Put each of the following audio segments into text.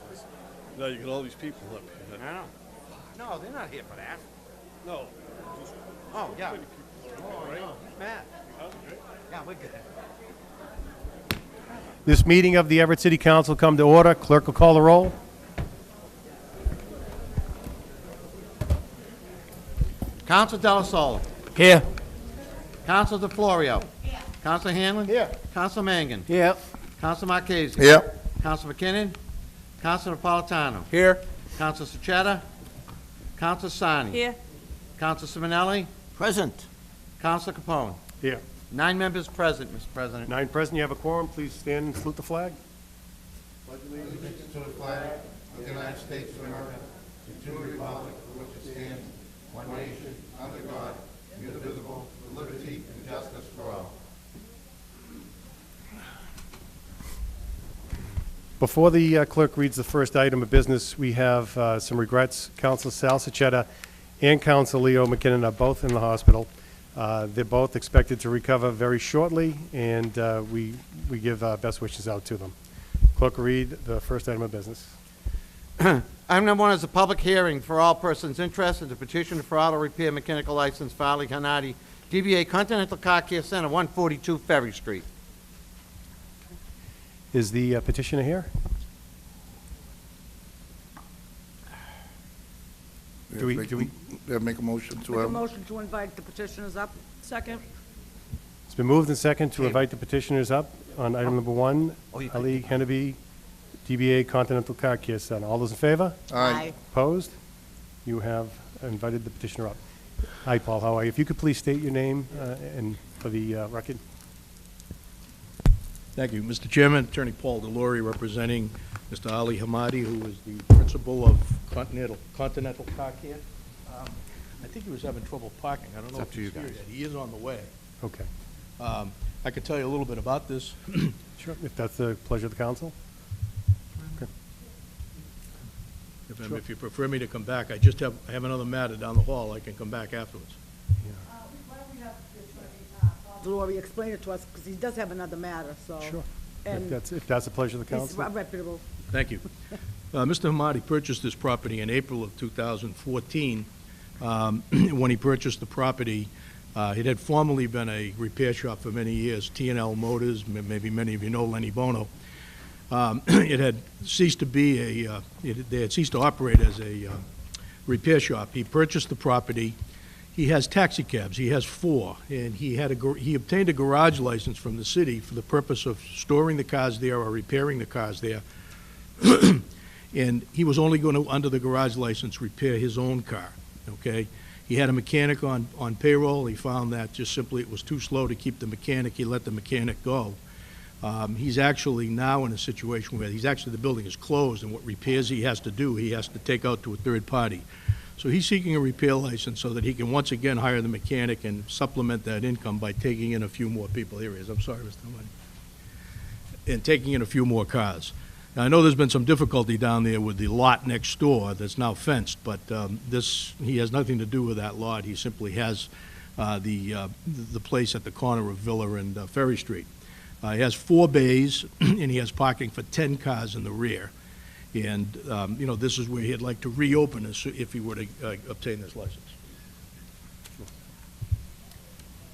license. Now you got all these people up here. I know. No, they're not here for that. No. Just Oh, yeah. many people are here, right? Matt. Yeah, we're good. This meeting of the Everett City Council come to order. Clerk will call the roll. Council Delasola. Here. Council DeFlorio. Here. Council Hanlon. Here. Council Mangan. Here. Council Marchese. Here. Council McKinnon. Council Napolitano. Here. Council Sachetta. Council Sani. Here. Council Simonelli. Present. Council Capone. Here. 9 members present, Mr. President. 9 present, you have a quorum. Please stand and salute the flag. To the flag of the United States of America, and to the republic for which it stands, one nation, under God, indivisible, with liberty and justice for all. Before the clerk reads the first item of business, we have some regrets. Council Sal Sachetta and Council Leo McKinnon are both in the hospital. They're both expected to recover very shortly, and we give best wishes out to them. Clerk will read the first item of business. Item number 1 is a public hearing for all persons interested to petition for auto repair mechanical license for Ali Hanadi, DBA Continental Car Care Center, 142 Ferry Street. Is the petitioner here? Do we- Make a motion to, Make a motion to invite the petitioners up. Second. It's been moved and second to invite the petitioners up on item number 1, Ali Hannaby, DBA Continental Car Care Center. All those in favor? aye. Opposed? You have invited the petitioner up. Hi, Paul, how are you? If you could please state your name and for the record. Thank you. Mr. Chairman, Attorney Paul Delory representing Mr. Ali Hamadi, who is the principal of Continental Car Care. I think he was having trouble parking. I don't know up if to you he's here guys. yet. He is on the way. Okay. I can tell you a little bit about this. Sure, if that's the pleasure of the council. If you prefer me to come back, I have another matter down the hall. I can come back afterwards. Why don't we have Delory explain it to us, because he does have another matter, so. Sure. And If that's the pleasure of the he's council. reputable. Thank you. Mr. Hamadi purchased this property in April of 2014. When he purchased the property, it had formerly been a repair shop for many years, T&L Motors, maybe many of you know Lenny Bono. It had ceased to be they had ceased to operate as a repair shop. He purchased the property. He has taxi cabs. He has 4, and he obtained a garage license from the city for the purpose of storing the cars there or repairing the cars there. And he was only going to, under the garage license, repair his own car, okay? He had a mechanic on payroll. He found that just simply it was too slow to keep the mechanic. He let the mechanic go. He's actually now in a situation where the building is closed, and what repairs he has to do, he has to take out to a third party. So he's seeking a repair license so that he can once again hire the mechanic and supplement that income by taking in a few more people. Here he is. I'm sorry, Mr. Money. And taking in a few more cars. Now, I know there's been some difficulty down there with the lot next door that's now fenced, but he has nothing to do with that lot. He simply has the place at the corner of Villa and Ferry Street. He has 4 bays, and he has parking for 10 cars in the rear. And, this is where he'd like to reopen this if he were to obtain this license.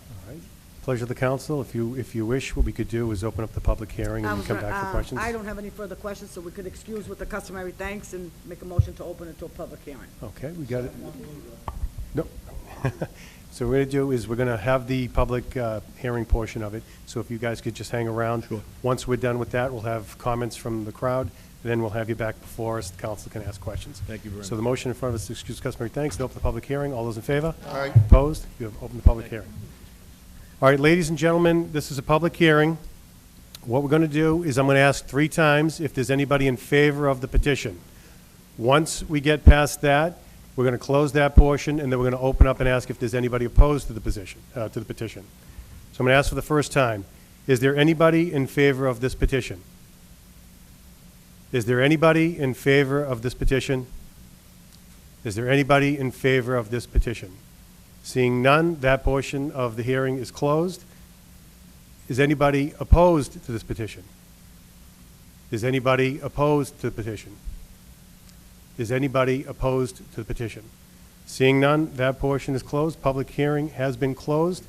All right. Pleasure of the council. If you wish, what we could do is open up the public hearing and come back for questions. I don't have any further questions, so we could excuse with the customary thanks and make a motion to open it to a public hearing. Okay, we got it. No. So what we're going to do is we're going to have the public hearing portion of it. So if you guys could just hang around. Sure. Once we're done with that, we'll have comments from the crowd, and then we'll have you back before us. The council can ask questions. Thank you very So the much. motion in front of us is excuse customary thanks to open the public hearing. All those in favor? Aye. Opposed? You have opened the public hearing. All right, ladies and gentlemen, this is a public hearing. What we're going to do is I'm going to ask 3 times if there's anybody in favor of the petition. Once we get past that, we're going to close that portion, and then we're going to open up and ask if there's anybody opposed to the petition. So I'm going to ask for the first time, is there anybody in favor of this petition? Is there anybody in favor of this petition? Is there anybody in favor of this petition? Seeing none, that portion of the hearing is closed. Is anybody opposed to this petition? Is anybody opposed to the petition? Is anybody opposed to the petition? Seeing none, that portion is closed. Public hearing has been closed.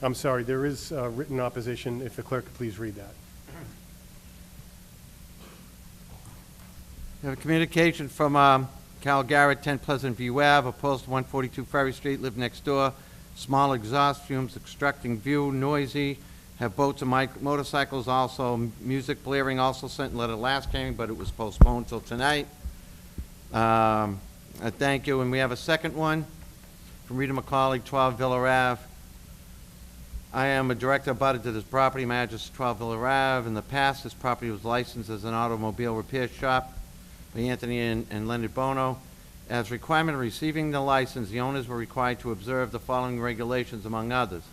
I'm sorry, there is written opposition. If the clerk could please read that. We have a communication from Cal Garrett, 10 Pleasant View Ave, opposed to 142 Ferry Street, live next door. Small exhaust fumes obstructing view, noisy. Have boats and motorcycles, also music blaring, also sent letter last hearing, but it was postponed till tonight. Thank you. And we have a second one from Rita McCauley, 12 Villa Ave. I am a director abutted to this property. My address is 12 Villa Ave. In the past, this property was licensed as an automobile repair shop by Anthony and Leonard Bono. As requirement of receiving the license, the owners were required to observe the following regulations, among others.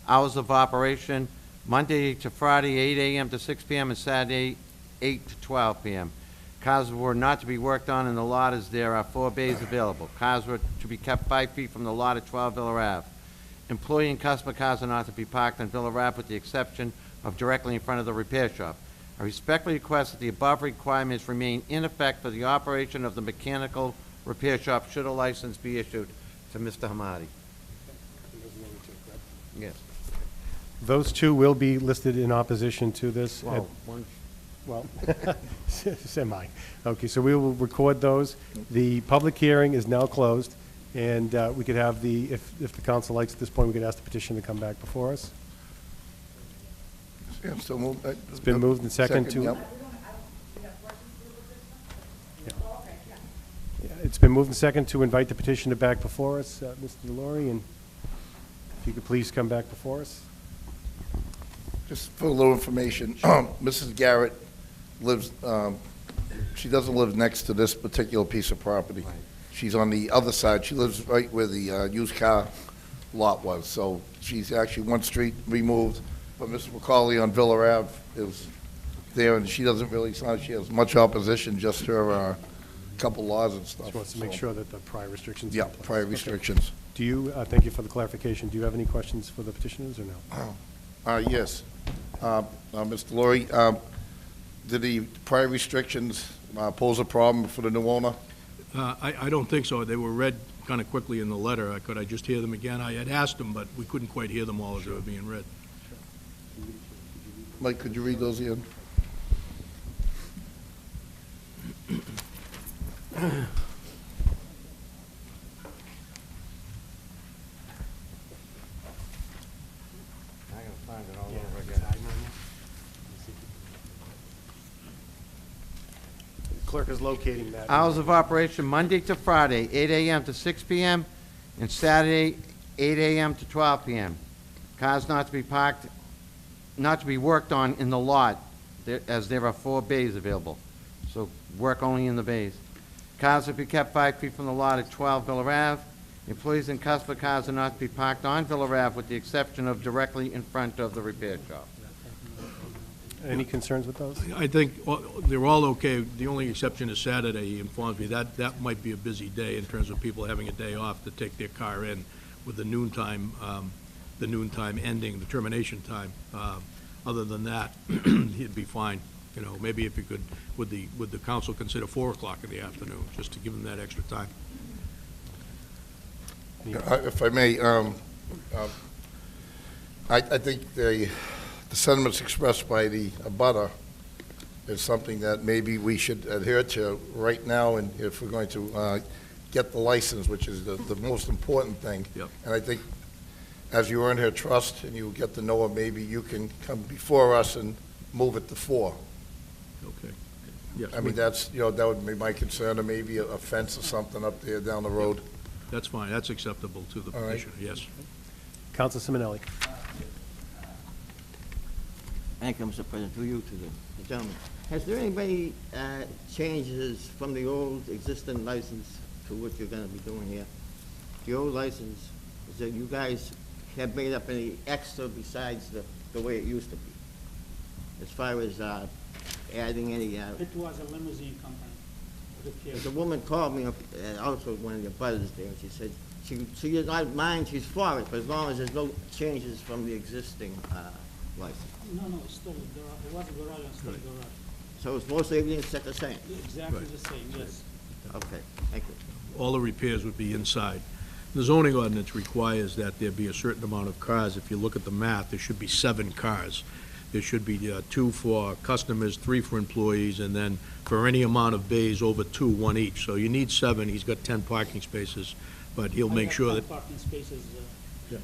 Hours of operation, Monday to Friday, 8 a.m. to 6 p.m., and Saturday, 8 to 12 p.m. Cars were not to be worked on in the lot as there are 4 bays available. Cars were to be kept 5 feet from the lot at 12 Villa Ave. Employee and customer cars are not to be parked on Villa Ave with the exception of directly in front of the repair shop. I respectfully request that the above requirements remain in effect for the operation of the mechanical repair shop should a license be issued to Mr. Hamadi. Yes. Those two will be listed in opposition to this. Well, one, Well, semi. Okay, so we will record those. The public hearing is now closed, and we could have if the council likes at this point, we could ask the petition to come back before us. Yeah, so moved. It's been moved and second to... yep. Yeah, it's been moved and second to invite the petitioner back before us, Mr. Delory, and if you could please come back before us. Just for a little information, Mrs. Garrett lives, she doesn't live next to this particular piece of property. She's on the other side. She lives right where the used car lot was. So she's actually one street removed. But Mrs. McCauley on Villa Ave is there, and she doesn't really sound like she has much opposition, just her couple laws and stuff. Just wants to make So, sure that the prior restrictions are Yeah, in place. prior Okay. restrictions. Do you, thank you for the clarification, do you have any questions for the petitioners or no? Yes. Mr. Laurie, did the prior restrictions pose a problem for the new owner? I don't think so. They were read kind of quickly in the letter. Could I just hear them again? I had asked them, but we couldn't quite hear them all as they were being read. Mike, could you read those again? I gotta find it all over again. Clerk is locating that. Hours of operation, Monday to Friday, 8 a.m. to 6 p.m., and Saturday, 8 a.m. to 12 p.m. Cars not to be parked, not to be worked on in the lot, as there are 4 bays available. So work only in the bays. Cars will be kept 5 feet from the lot at 12 Villa Ave. Employees and customer cars are not to be parked on Villa Ave with the exception of directly in front of the repair shop. Any concerns with those? I think they're all okay. The only exception is Saturday, he informs me. That might be a busy day in terms of people having a day off to take their car in with the noontime ending, the termination time. Other than that, he'd be fine. You know, maybe if you could, would the council consider 4 o'clock in the afternoon, just to give them that extra time? If I may, I think the sentiments expressed by the abutter is something that maybe we should adhere to right now, and if we're going to get the license, which is the most important thing. Yep. And I think as you earn her trust and you get to know her, maybe you can come before us and move it to 4. Okay. Yes. I mean, that's, that would be my concern, or maybe a fence or something up there down the road. That's fine. That's acceptable to the All right. petitioner, yes. Counsel Simonelli. Thank you, Mr. President, through you to the gentleman. Has there anybody changes from the old existing license to what you're gonna be doing here? The old license, is that you guys have made up any extra besides the way it used to be? As far as adding any, It was a limousine company. the woman called me, also one of the butters there, and she said, she does not mind, she's for it, but as long as there's no changes from the existing license? No, it's still garage, it was garage and still garage. So it's most everything set the same? Exactly Right. the same, yes. Okay, thank you. All the repairs would be inside. The zoning ordinance requires that there be a certain amount of cars. If you look at the math, there should be 7 cars. There should be 2 for customers, 3 for employees, and then for any amount of bays over 2, 1 each. So you need 7. He's got 10 parking spaces, but he'll make sure I that, have 10 parking spaces Yeah.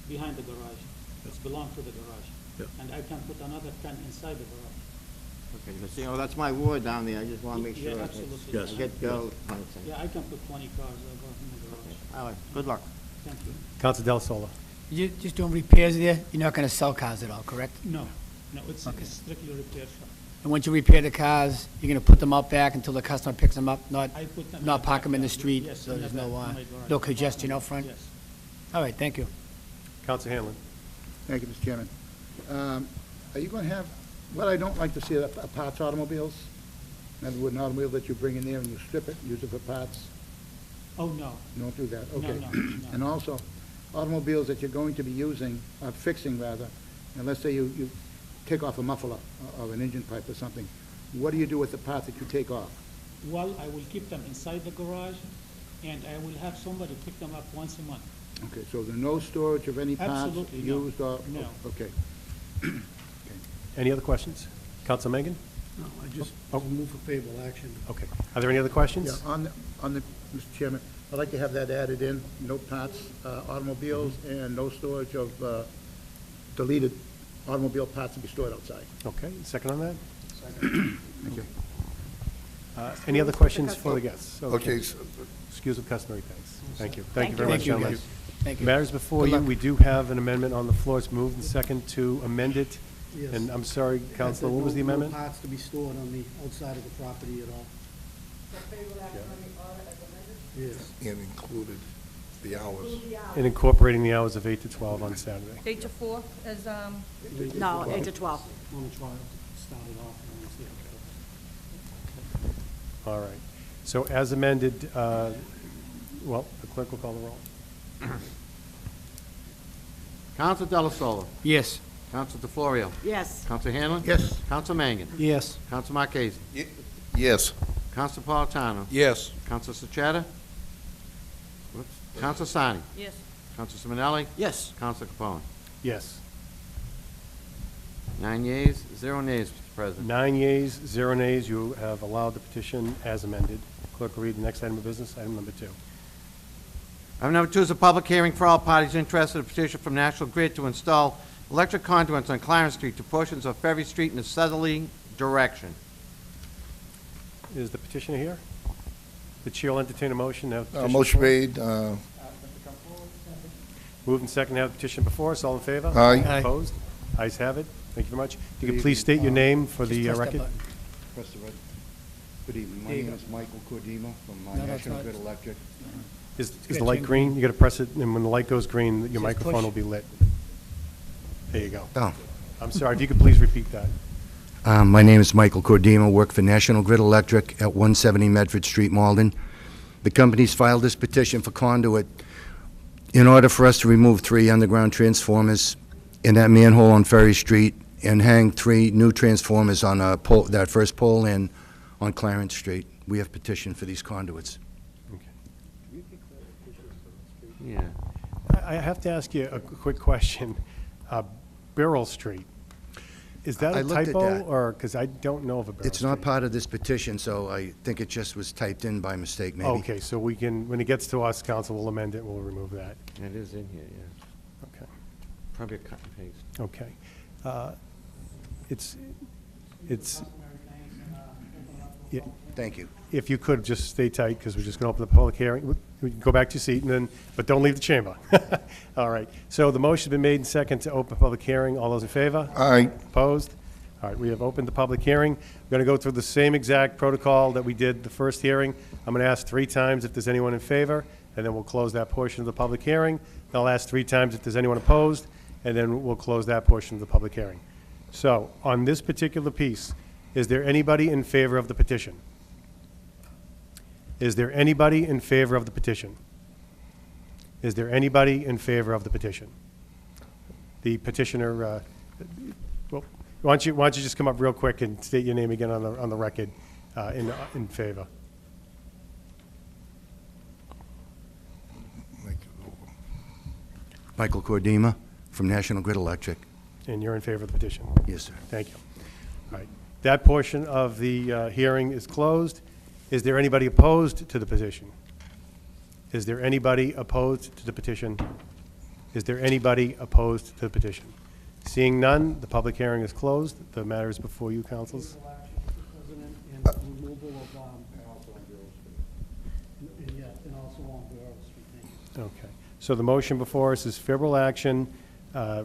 behind the garage. It's belong to the garage. Yeah. And I can put another 10 inside the garage. Okay, because, you know, that's my ward down there, I just want to make Yeah, sure. absolutely. Yes. I get go, kind of thing. Yeah, I can put 20 cars in the garage. All right, good luck. Thank you. Council Del Sola. You're just doing repairs there? You're not going to sell cars at all, correct? No, it's Okay. strictly repair shop. And once you repair the cars, you're going to put them out back until the customer picks them up, not I put them in not the park them in the backyard. street, Yes, so in there's the no back of my garage. no congestion out front? Yes. All right, thank you. Council Hanlon. Thank you, Mr. Chairman. Are you going to have, what I don't like to see are parts automobiles. In other words, an automobile that you bring in there and you strip it, use it for parts. Oh, no. You don't do that, okay. No, no. And also, automobiles that you're going to be using, fixing rather, and let's say you take off a muffler or an engine pipe or something, what do you do with the part that you take off? Well, I will keep them inside the garage, and I will have somebody pick them up once a month. Okay, so there's no storage of any parts Absolutely, no. used or? No. Okay. Any other questions? Council Mangan? no, I just Oh. move for favorable action. Okay. Are there any other questions? Yeah, on the, Mr. Chairman, I'd like to have that added in, no parts, automobiles, and no storage of deleted automobile parts to be stored outside. Okay, second on that? Thank you. Any other questions for the guests? Okay, Excuse with customary thanks. Thank you. Thank you very Thank much, you, gentlemen. guys. Thank you. Matters before Good you, luck. we do have an amendment on the floor. It's moved and second to amend it. Yes. And I'm sorry, Counselor, what was the amendment? No parts to be stored on the outside of the property at all. Yes. And included the hours. And incorporating the hours of 8 to 12 on Saturday. 8 to 4 is, No, 8 to 12. On the trial, started off on Wednesday. All right. So as amended, well, the clerk will call the roll. Counsel Delasola. Yes. Counsel DeFlorio. Yes. Counsel Hanlon. Yes. Counsel Mangan. Yes. Counsel Marquez. Yes. Counsel Napolitano. Yes. Counsel Sachetta. Whoops. Counsel Sani. yes. Counsel Simonelli. Yes. Counsel Capone. Yes. 9 yeas, 0 nays, Mr. President. 9 yeas, 0 nays. You have allowed the petition as amended. Clerk will read the next item of business, item number 2. Item number 2 is a public hearing for all parties interested in a petition from National Grid to install electric conduits on Clarence Street to portions of Ferry Street in a southerly direction. Is the petitioner here? The chair will entertain a motion to have the petition. Motion before- made, Moved and second to have the petition before us. All in favor? Aye. Aye. Opposed? Ayes have it. Thank you very much. If you could please state your name for the Just press that record. button. Press the red. Good evening. My There you name go. is Michael Cordima from No, that's National not- Grid Electric. Is Good, the light change. green? You got to press it, and when the light goes green, your Says microphone push. will be lit. There you go. Oh. I'm sorry, if you could please repeat that. My name is Michael Cordima, work for National Grid Electric at 170 Medford Street, Malden. The company's filed this petition for conduit in order for us to remove 3 underground transformers in that manhole on Ferry Street and hang 3 new transformers on a pole, that first pole in on Clarence Street. We have petitioned for these conduits. Yeah. I have to ask you a quick question. Beryl Street, is that I a looked at typo, that. or, because I don't know of a Beryl Street? It's not part of this petition, so I think it just was typed in by mistake, maybe. Okay, so we can, when it gets to us, council will amend it, we'll remove that. It is in here, yes. Okay. Probably a cut and paste. Okay. It's, yeah, Thank you. if you could, just stay tight, because we're just going to open the public hearing. We can go back to your seat, and then, but don't leave the chamber. All right. So the motion's been made and second to open public hearing. All those in favor? Aye. Opposed? All right, we have opened the public hearing. We're going to go through the same exact protocol that we did the first hearing. I'm going to ask 3 times if there's anyone in favor, and then we'll close that portion of the public hearing. Then I'll ask 3 times if there's anyone opposed, and then we'll close that portion of the public hearing. So, on this particular piece, is there anybody in favor of the petition? Is there anybody in favor of the petition? Is there anybody in favor of the petition? the petitioner, well, why don't you just come up real quick and state your name again on the record in favor? Michael Cordima from National Grid Electric. And you're in favor of the petition? Yes, sir. Thank you. All right. That portion of the hearing is closed. Is there anybody opposed to the petition? Is there anybody opposed to the petition? Is there anybody opposed to the petition? Seeing none, the public hearing is closed. The matter is before you, councils. Mr. President, and removal of, yeah, and also on Burrow Street, thank you. Okay. So the motion before us is favorable action,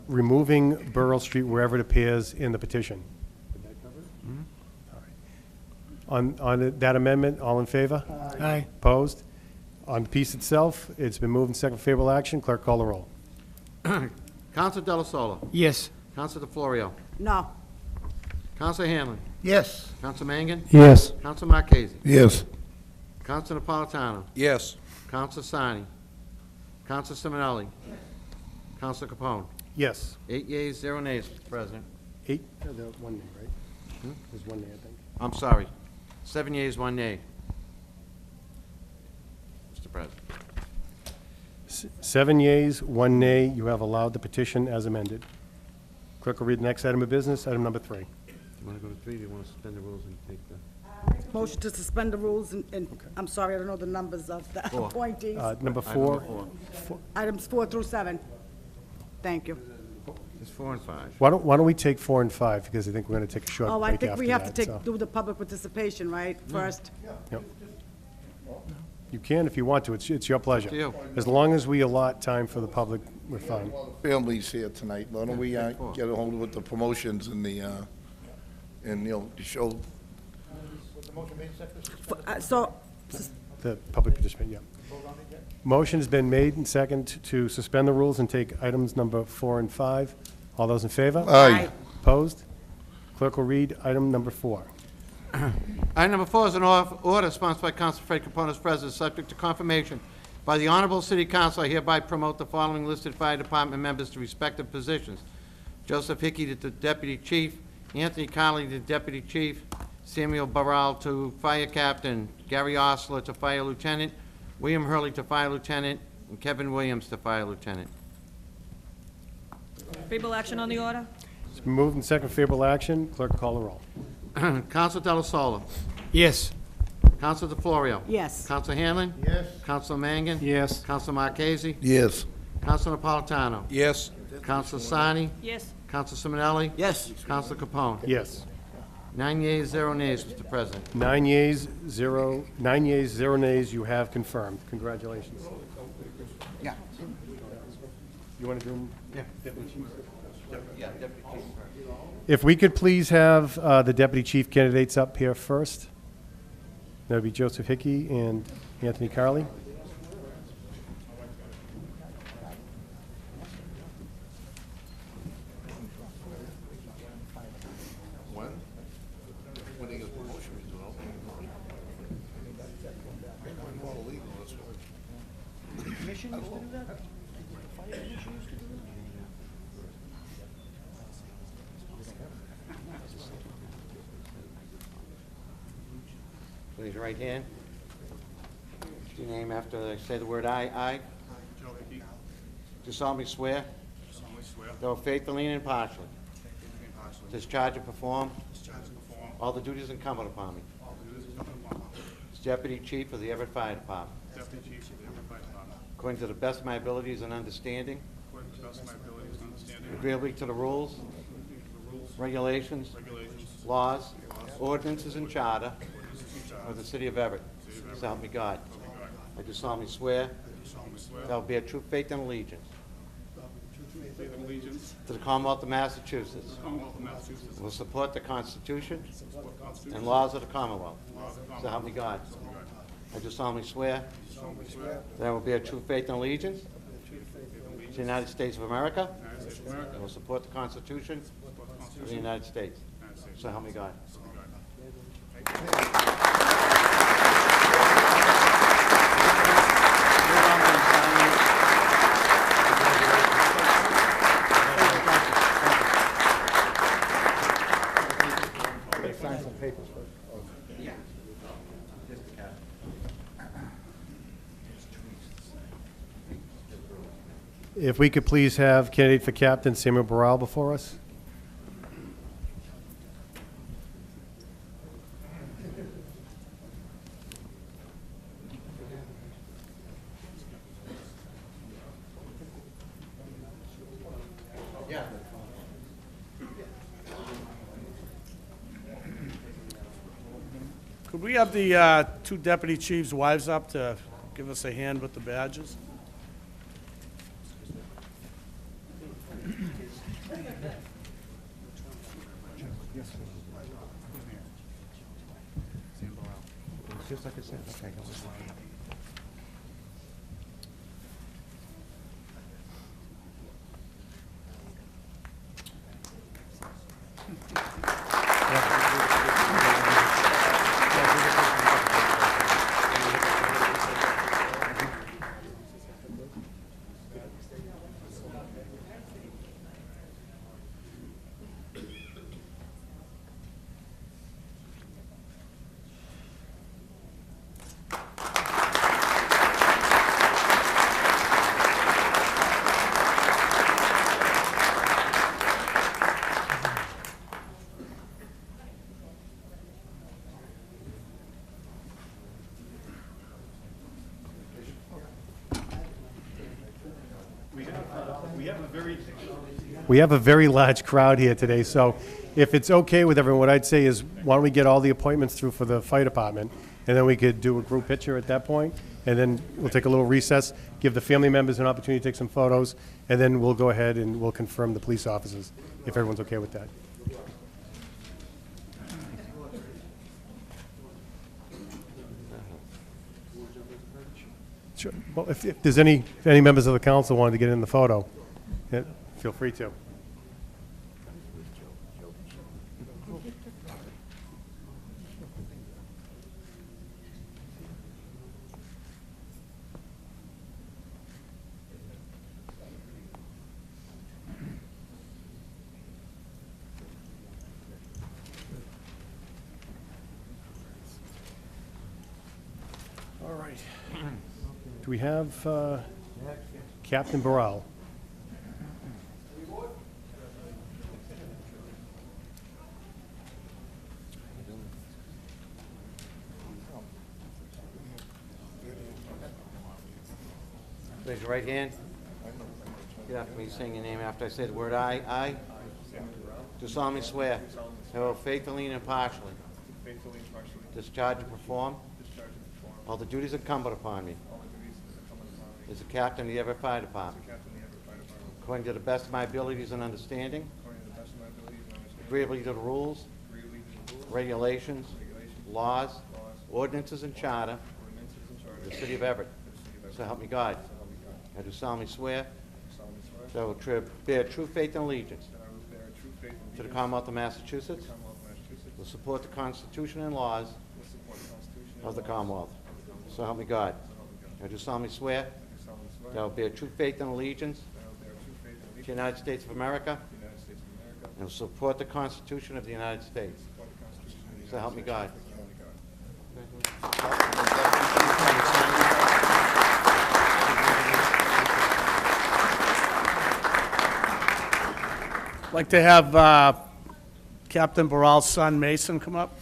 removing Burrell Street wherever it appears in the petition. Did that cover it? All right. On that amendment, all in favor? Aye. Opposed? On the piece itself, it's been moved and second for favorable action. Clerk, call the roll. Counsel Delasola. Yes. Counsel DeFlorio. No. Counsel Hanlon. Yes. Counsel Mangan. Yes. Counsel Marchese. Yes. Counsel Napolitano. Yes. Counsel Sani. Counsel Simonelli. Counsel Capone. Yes. 8 yeas, 0 nays, Mr. President. 8, one nay, right? There's one nay, I think. I'm sorry. 7 yeas, 1 nay. Mr. President. 7 yeas, 1 nay. You have allowed the petition as amended. Clerk will read the next item of business, item number 3. Do you want to go to 3, or do you want to suspend the rules and take the... Motion to suspend the rules, and I'm sorry, I don't know the numbers of the 4. appointees. Number Item 4. number 4. Items 4 through 7. Thank you. It's 4 and 5. Why don't we take 4 and 5, because I think we're going to take a short Oh, break I after think we have to that, so. do the public participation, right, first? Yep. You can if you want to. It's your pleasure. to you. As long as we allot time for the public, we're fine. Families here tonight. Why don't we get a hold with the promotions and the, and, the show. So, The public participant, yeah. Motion has been made and second to suspend the rules and take items number 4 and 5. All those in favor? Aye. Opposed? Clerk will read item number 4. Item number 4 is an order sponsored by Council Fred Capone as president, subject to confirmation by the Honorable City Council. I hereby promote the following listed fire department members to respective positions: Joseph Hickey to Deputy Chief, Anthony Conley to Deputy Chief, Samuel Barral to Fire Captain, Gary Osler to Fire Lieutenant, William Hurley to Fire Lieutenant, and Kevin Williams to Fire Lieutenant. Favorable action on the order? It's been moved and second favorable action. Clerk, call the roll. Counsel Delasola. Yes. Counsel DeFlorio. yes. Counsel Hanlon. Yes. Counsel Mangan. Yes. Counsel Marchese. Yes. Counsel Napolitano. Yes. Counsel Sani. Yes. Counsel Simonelli. Yes. Counsel Capone. Yes. 9 yeas, 0 nays, Mr. President. 9 yeas, 0 nays. You have confirmed. Congratulations. Yeah. You want to do them? Yeah. Deputy Chief? Yeah, Deputy Chief. If we could please have the Deputy Chief candidates up here first. That would be Joseph Hickey and Anthony Carley. When they get a promotion, we do an opening. More illegal, that's what. Commission used to do that? Fire commission used to do that? Raise your right hand. Put your name after I say the word aye. Aye. Joe Hickey, Do solemnly swear solemnly swear, that I will faithfully and impartially faithfully and impartially, discharge and perform discharge and perform all the duties incumbent upon me all the duties incumbent upon me as Deputy Chief of the Everett Fire Department, as Deputy Chief of the Everett Fire Department, according to the best of my abilities and understanding, according to the best of my abilities and understanding, agreeably to the rules, the rules, regulations, regulations, laws, ordinances, and charter ordinances, and charter of the City of Everett. So help me God. I do solemnly swear I do solemnly swear that I will bear true faith and allegiance true faith and allegiance to the Commonwealth of Massachusetts, to the Commonwealth of Massachusetts, and will support the Constitution support the Constitution, and laws of the Commonwealth. laws of the So help me God. Commonwealth. I do solemnly swear I solemnly swear that I will bear true faith and allegiance true faith and to allegiance the United States of America, to the United States of America, and will support the Constitution support the of the Constitution United States. of the United States. So help me God. So help me God. If we could please have candidate for captain Samuel Burrell before us. Could we have the two deputy chiefs' wives up to give us a hand with the badges? Just like I said, okay. We have a very large crowd here today, so if it's okay with everyone, what I'd say is, why don't we get all the appointments through for the fire department, and then we could do a group picture at that point, and then we'll take a little recess, give the family members an opportunity to take some photos, and then we'll go ahead and we'll confirm the police officers, if everyone's okay with that. Sure. Well, if there's any members of the council wanted to get in the photo, yeah, feel free to. All right. Do we have Captain Burrell? Raise your right hand. Get after me, saying your name after I say the word aye. Aye. Do solemnly swear. I will faithfully and impartially discharge and perform all the duties incumbent upon me as a captain of the Everett Fire Department, according to the best of my abilities and understanding, agreeably to the rules, regulations, laws, ordinances, and charter of the city of Everett. So help me God. I do solemnly swear that I will bear true faith and allegiance to the Commonwealth of Massachusetts, will support the Constitution and laws of the Commonwealth. So help me God. I do solemnly swear that I will bear true faith and allegiance to the United States of America and will support the Constitution of the United States. So help me God. I'd like to have Captain Burrell's son Mason come up.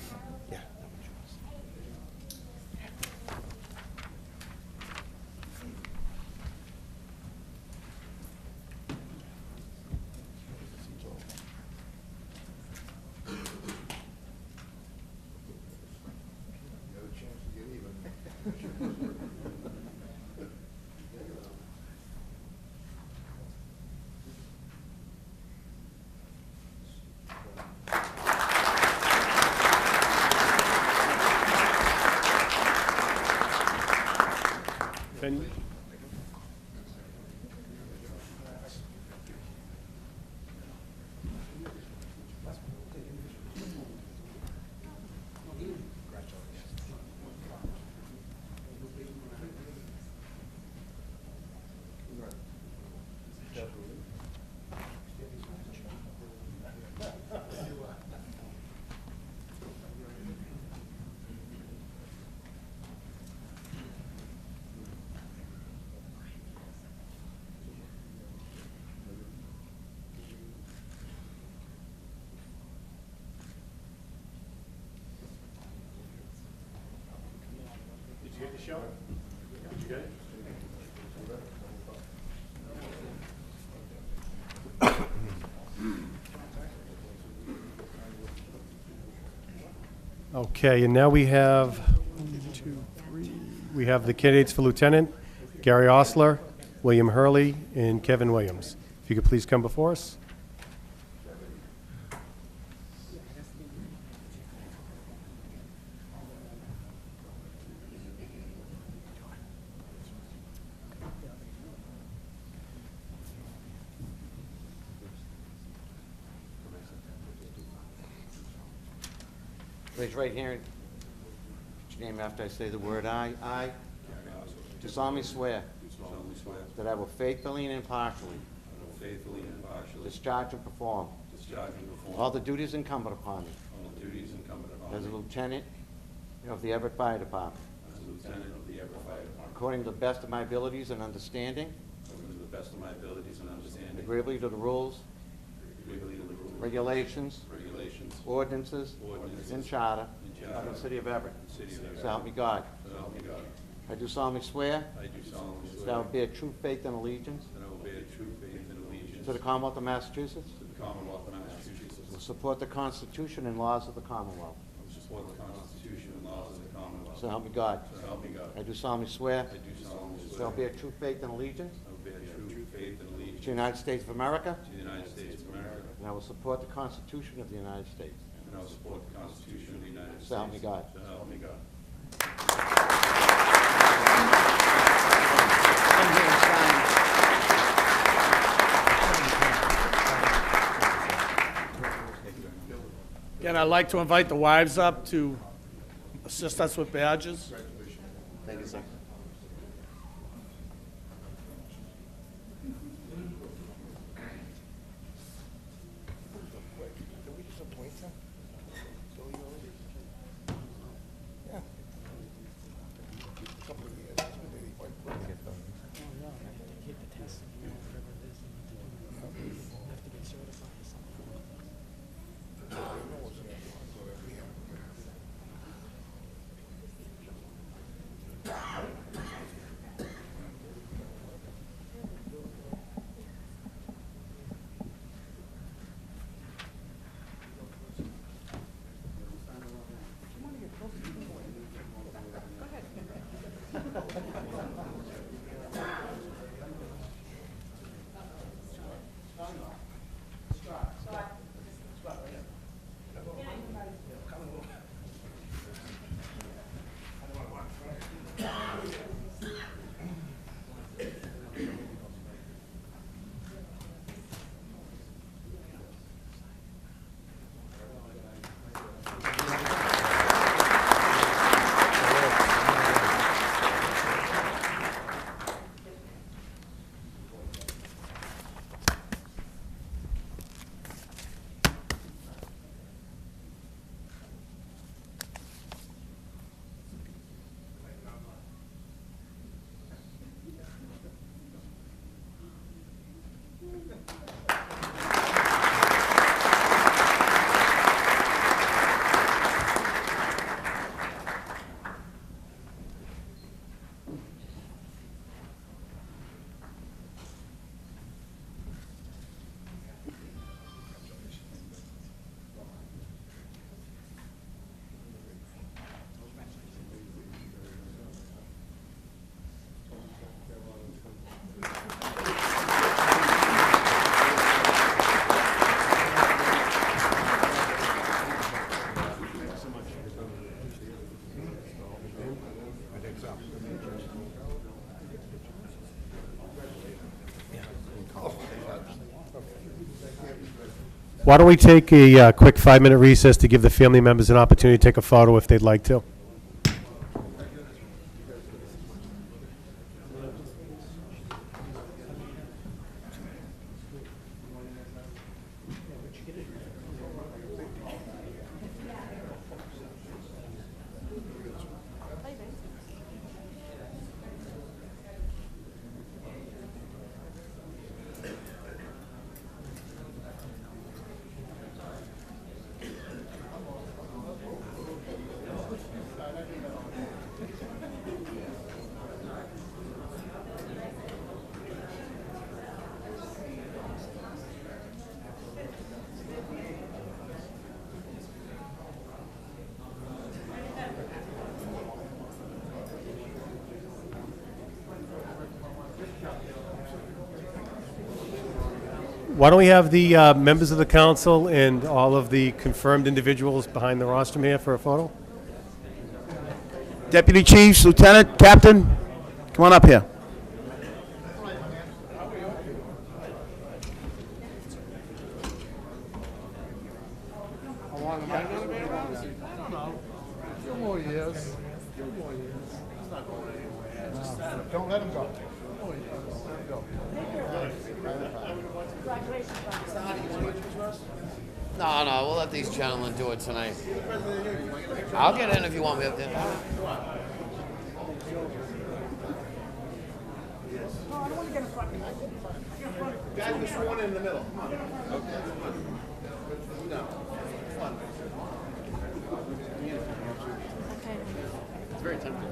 Ben? Michelle? You got it? Okay, and now we have, 1, 2, 3, we have the candidates for lieutenant, Gary Osler, William Hurley, and Kevin Williams. If you could please come before us. Raise your right hand. Put your name after I say the word aye. I do solemnly swear that I will faithfully and impartially discharge and perform all the duties incumbent upon me as a lieutenant of the Everett Fire Department, according to the best of my abilities and understanding, agreeably to the rules, regulations, ordinances, and charter of the city of Everett. So help me God. I do solemnly swear that I will bear true faith and allegiance to the Commonwealth of Massachusetts, will support the Constitution and laws of the Commonwealth. So help me God. I do solemnly swear that I will bear true faith and allegiance to the United States of America, and I will support the Constitution of the United States. So help me God. Come here and sign. Again, I'd like to invite the wives up to assist us with badges. Thank you, sir. Why don't we take a quick 5-minute recess to give the family members an opportunity to take a photo if they'd like to? Why don't we have the members of the council and all of the confirmed individuals behind the rostrum here for a photo? Deputy Chiefs, Lieutenant, Captain, come on up here. Don't let him go. No, we'll let these gentlemen do it tonight. I'll get in if you want me up there. Guys, we're sworn in the middle. It's very tempting.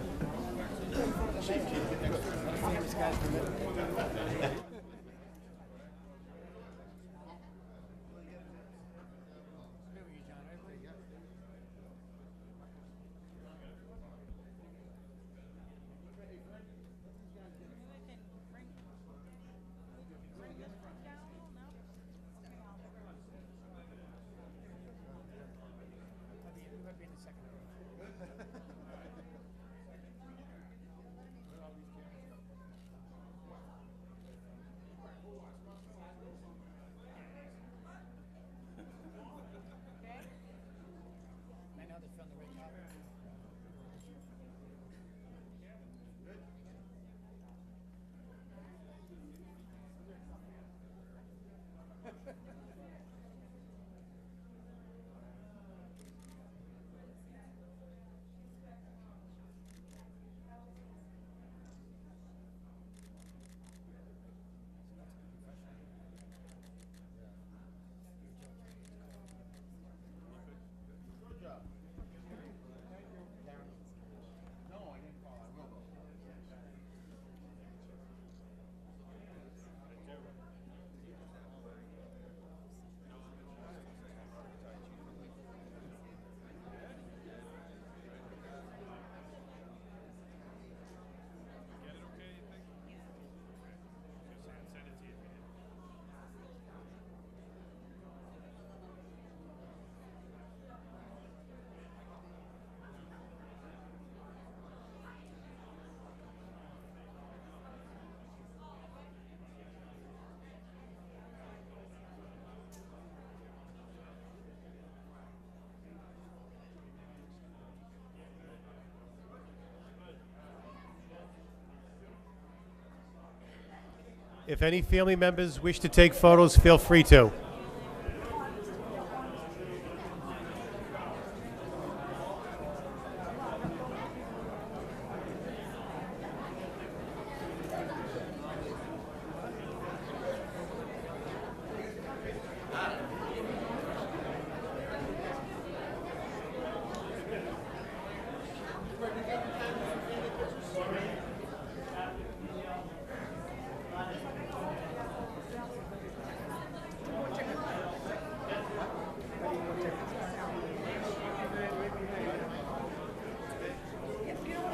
If any family members wish to take photos, feel free to.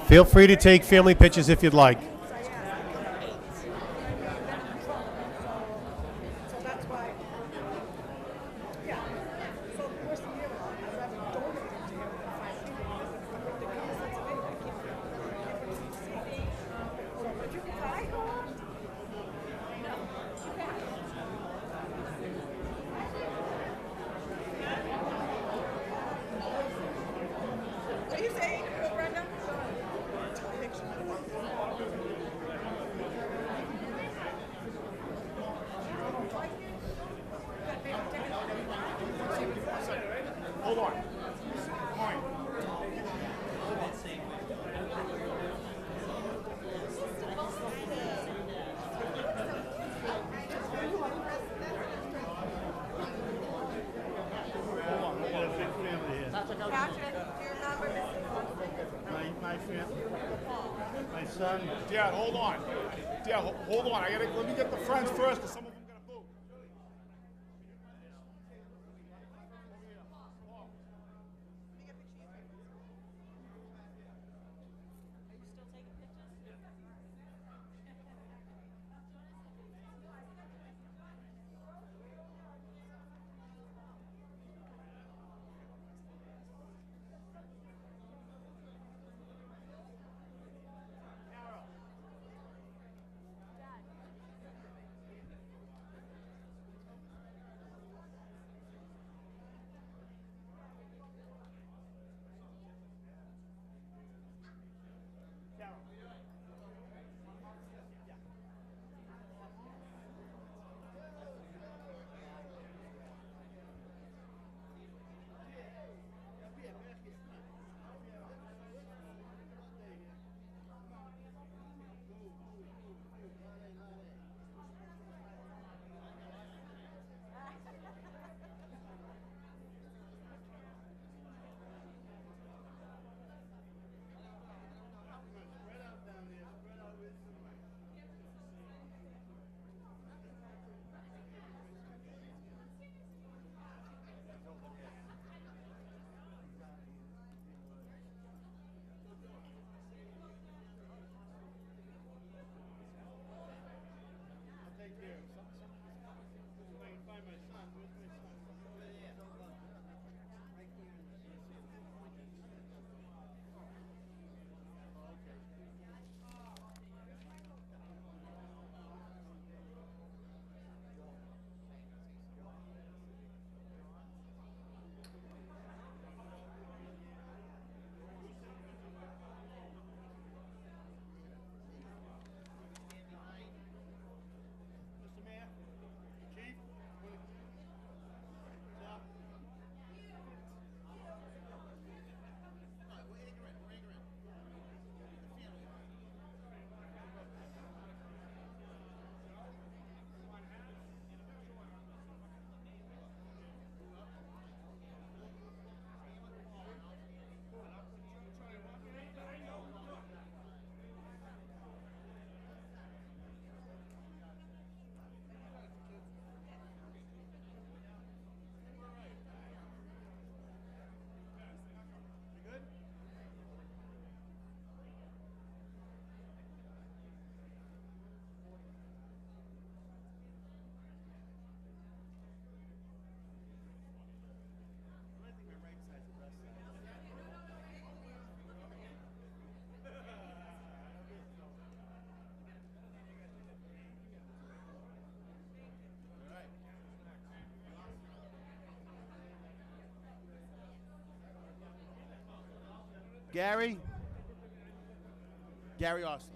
Feel free to take family pictures if you'd like. Hold on. My son. Dad, hold on. Dad, hold on. Let me get the friends first, because some of them got a boot. Gary? Gary Osler.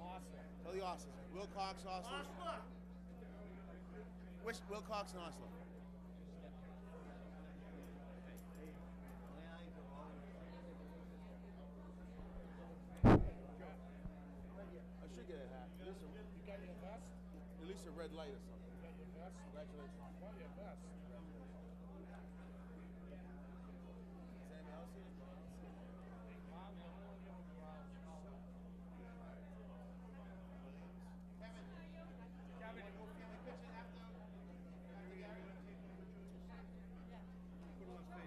Tell the Oslers. Wilcox, Osler. Which Wilcox and Osler? I should get a hat. You got your vest? At least a red light or something. You got your vest? Congratulations. I got your vest. Is anybody else here? Kevin, you go family picture after Gary? Put it on his face.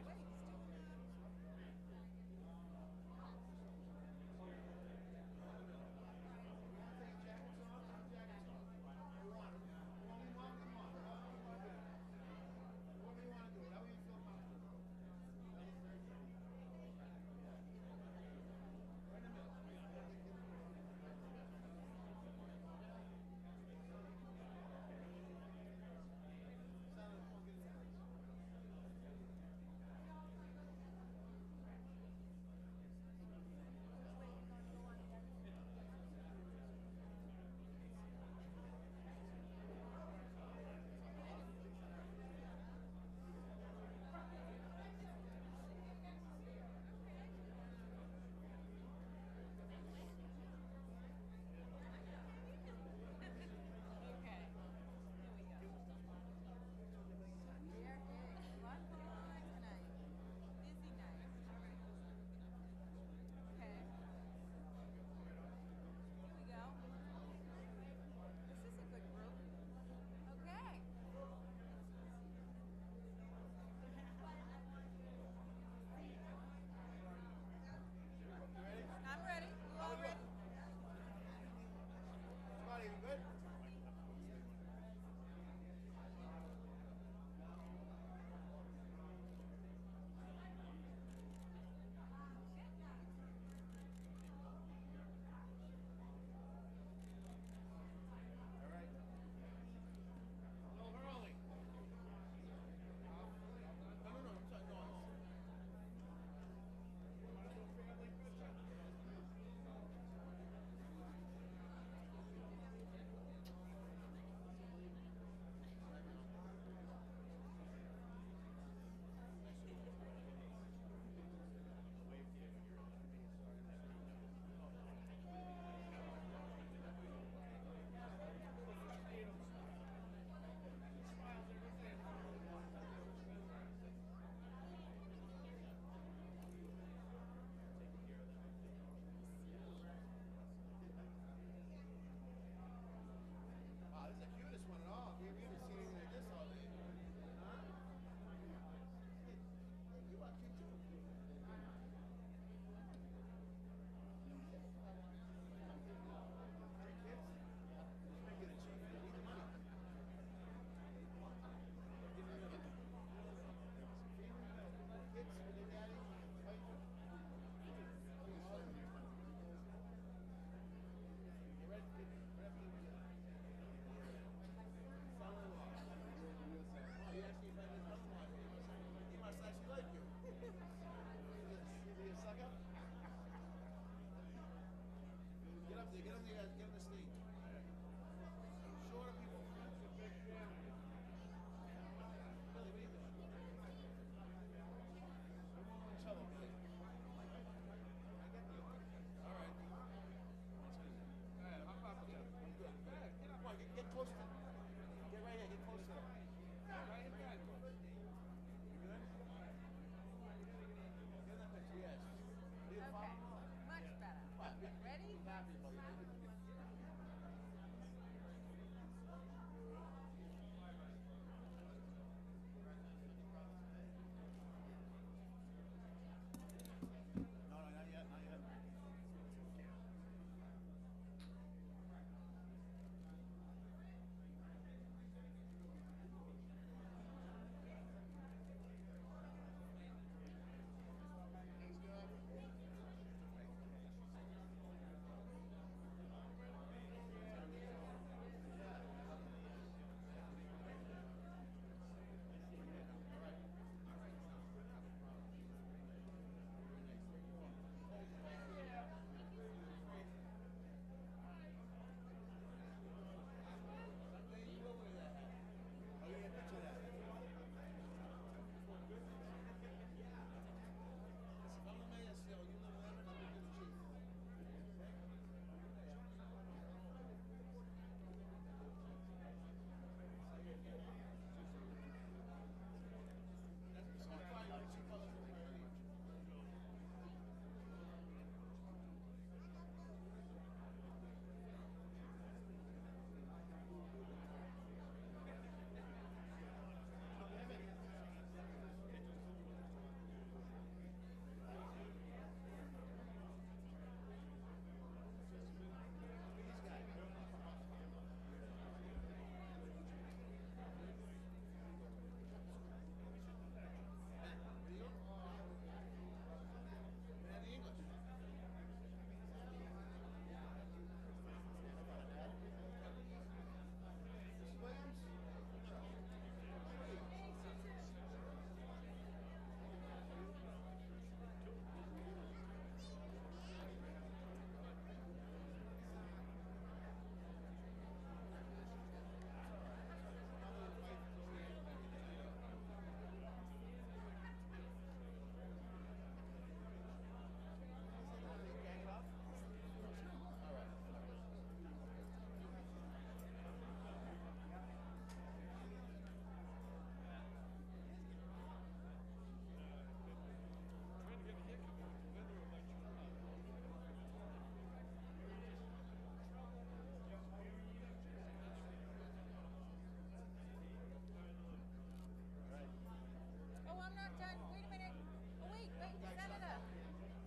I'm not done. Wait a minute. Oh, wait, Senator.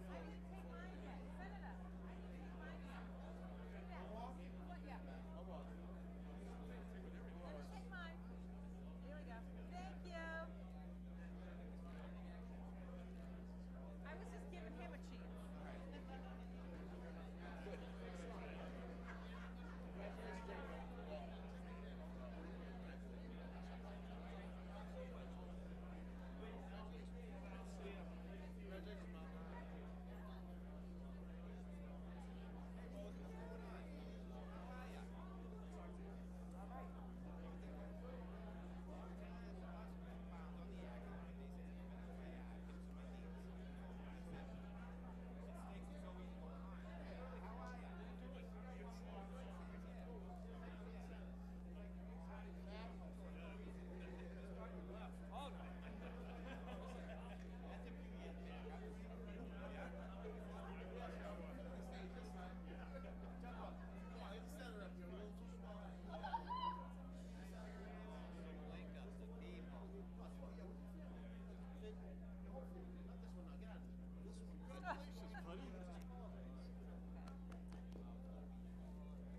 I didn't take mine yet. Senator, I didn't take mine yet. Take that. What, yeah. Let me take mine. Here we go. Thank you. I was just giving him a chance. Congratulations, buddy.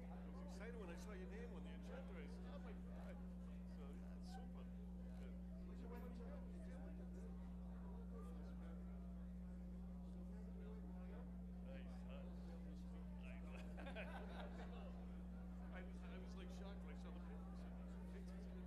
I was excited when I saw your name on the agenda. I said, oh my God. So, yeah, it's super. Good. Nice, huh? I was like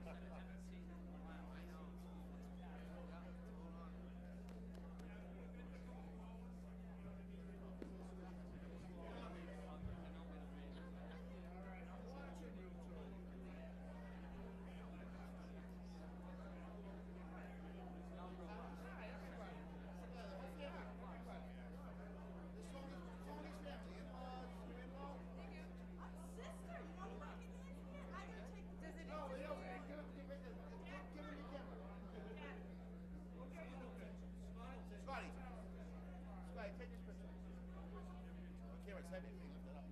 shocked when I saw the pictures. Yeah, right. Scotty, Scotty, take this picture. The camera's heavy if you lift it up.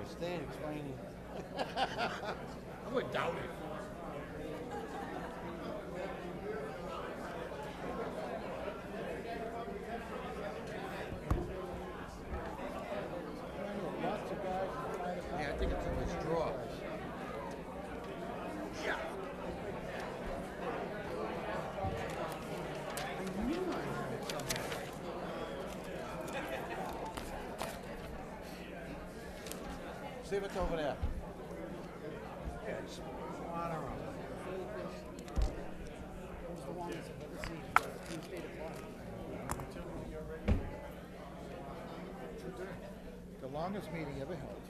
Stan explaining. I would doubt it. Yeah, I think it's in this drawer. Yeah. See if it's over there. The longest meeting ever held.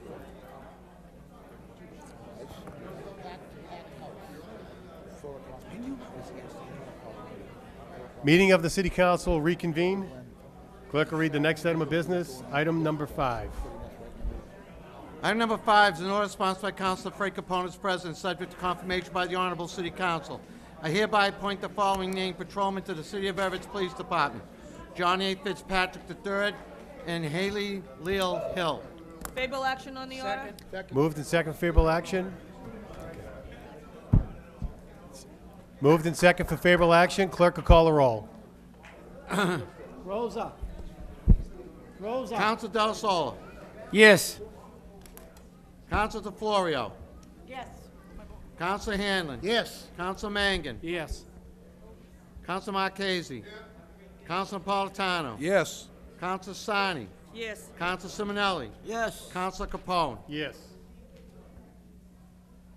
Meeting of the City Council reconvened. Clerk will read the next item of business, item number 5. Item number 5 is an order sponsored by Councilor Frank Capone as president, subject to confirmation by the Honorable City Council. I hereby appoint the following named patrolmen to the City of Everett's Police Department: John A. Fitzpatrick III and Haley Leal Hill. Favorable action on the order? Moved and second for favorable action. Moved and second for favorable action. Clerk will call the roll. Rosa. Rosa. Council Del Sola. Yes. Council DeFlorio. Yes. Council Hanlon. Yes. Council Mangan. Yes. Council Marchese. Council Napolitano. Yes. Council Sani. Yes. Council Simonelli. Yes. Council Capone. Yes.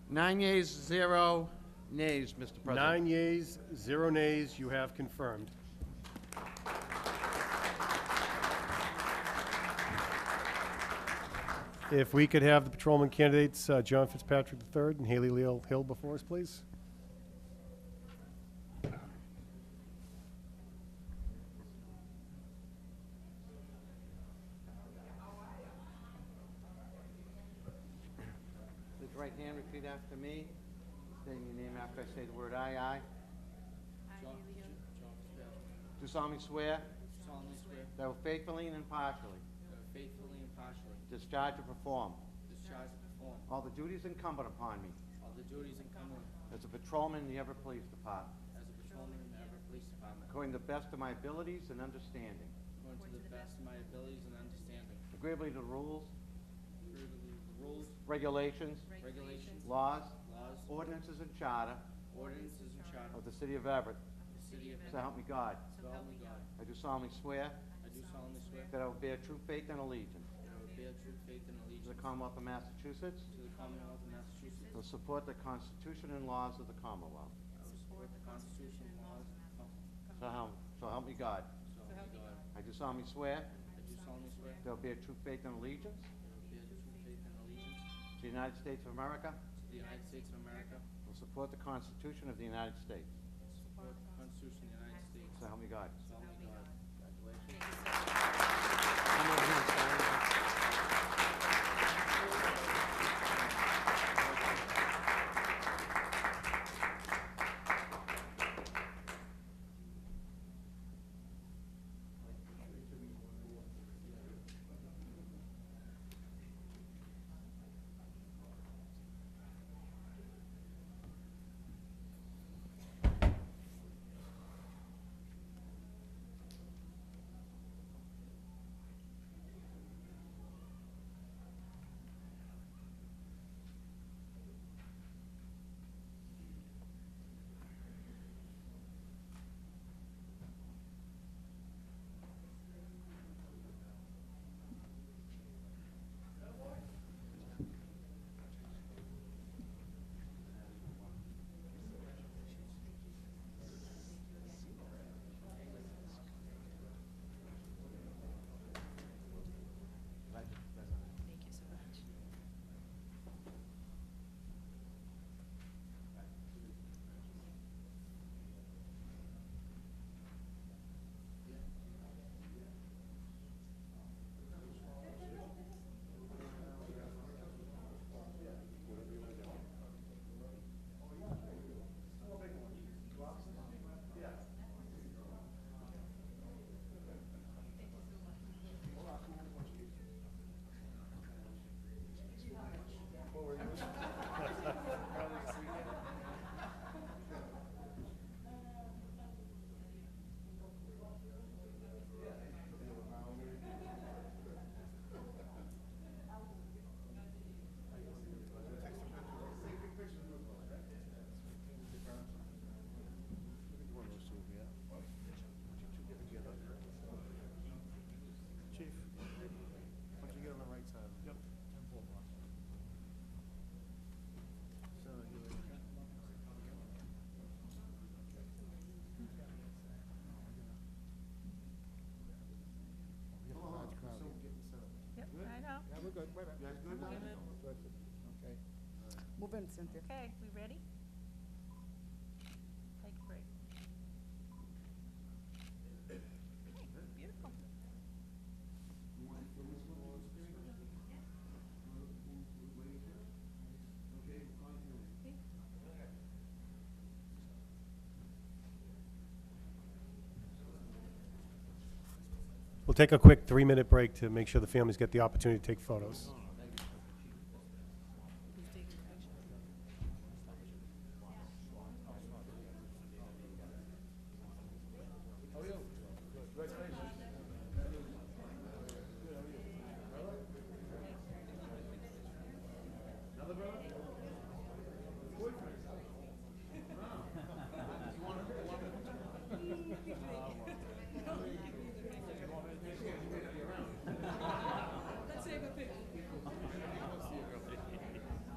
9 yeas, 0 nays, Mr. President. 9 yeas, 0 nays, you have confirmed. If we could have the patrolman candidates, John Fitzpatrick III and Haley Leal Hill before us, please. Raise your right hand, repeat after me. Stating your name after I say the word aye. Do solemnly swear solemnly swear that I will faithfully and impartially that I will faithfully and impartially discharge and perform discharge and perform all the duties incumbent upon me all the duties incumbent as a patrolman in the Everett Police Department, as a patrolman in the Everett Police Department, according to the best of my abilities and understanding, according to the best of my abilities and understanding, agreeably to the rules, agreeably to the rules, regulations, regulations, laws, laws, ordinances, and charter ordinances, and charter of the City of Everett. of the city of So help me God. So help me God. I do solemnly swear I do solemnly swear that I will bear true faith and allegiance that I will bear true faith and to the allegiance Commonwealth of Massachusetts, to the Commonwealth of Massachusetts. to support the Constitution and laws of the Commonwealth. I will support the Constitution and laws of the Commonwealth. So help me God. So help me God. I do solemnly swear I do solemnly swear that I will bear true faith and allegiance that I will bear true faith and allegiance to the United States of America, to the United States of America, will support the Constitution of the United States. support the Constitution of the United States. So help me God. So help me God. Congratulations. Come over here and sign that. You guys good down there? Okay. Move in, Cynthia. Okay, we ready? Take a break. Beautiful. We'll take a quick 3-minute break to make sure the families get the opportunity to take photos.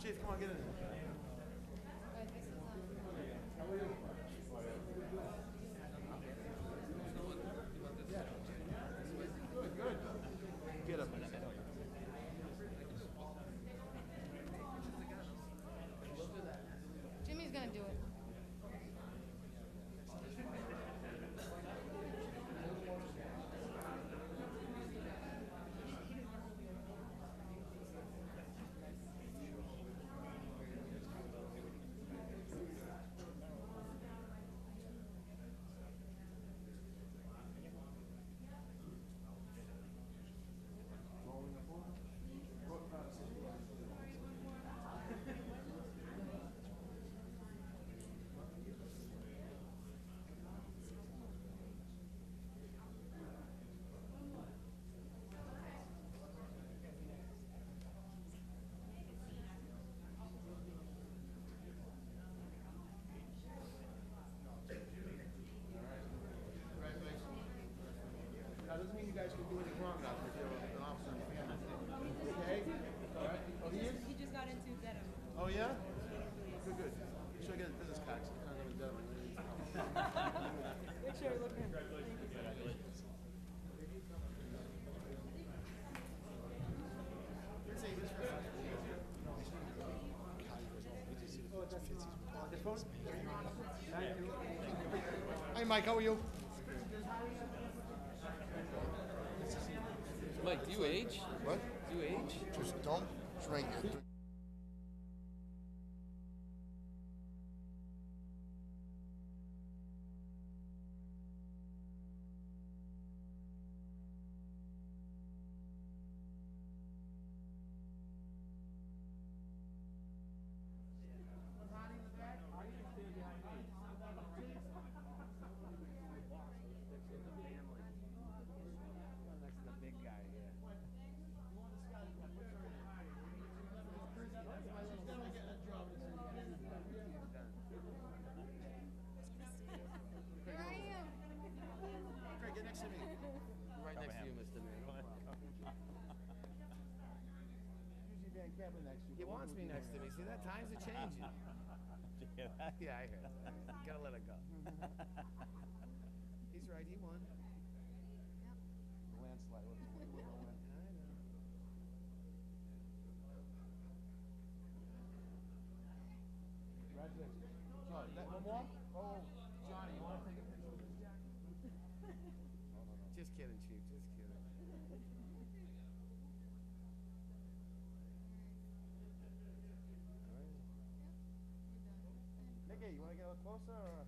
Chief, come on, get in. Get up. Jimmy's gonna do it. That doesn't mean you guys can do anything wrong out there, if you're an officer in the family. Okay? All right? Oh, he is? He just got into Dedham. Oh, yeah? Good, good. Should I get his business card? 'Cause he's kind of in Dedham. Make sure you look at him. Hey, Mike, how are you? Mike, do you age? What? Do you age? Just don't drink it. Here I am. Craig, get next to me. Right next to you, Mr. Mayor. Usually Van Kempen next to you. He wants me next to me. See that? Times are changing. Yeah, I heard. Gotta let it go. He's right. He won. Landslide. Congratulations. Sorry, one more? Oh, Johnny, you want to take a picture with this Jack? Just kidding, Chief. Just kidding. Nicky, you want to get a little closer? Or?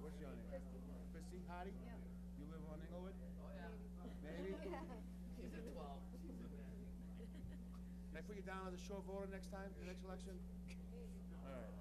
What's your name? Christy Hardy? Yeah. You live on Inglewood? Oh, yeah. Maybe? She's at 12. Can I put you down as a short voter next time, the next election? All right.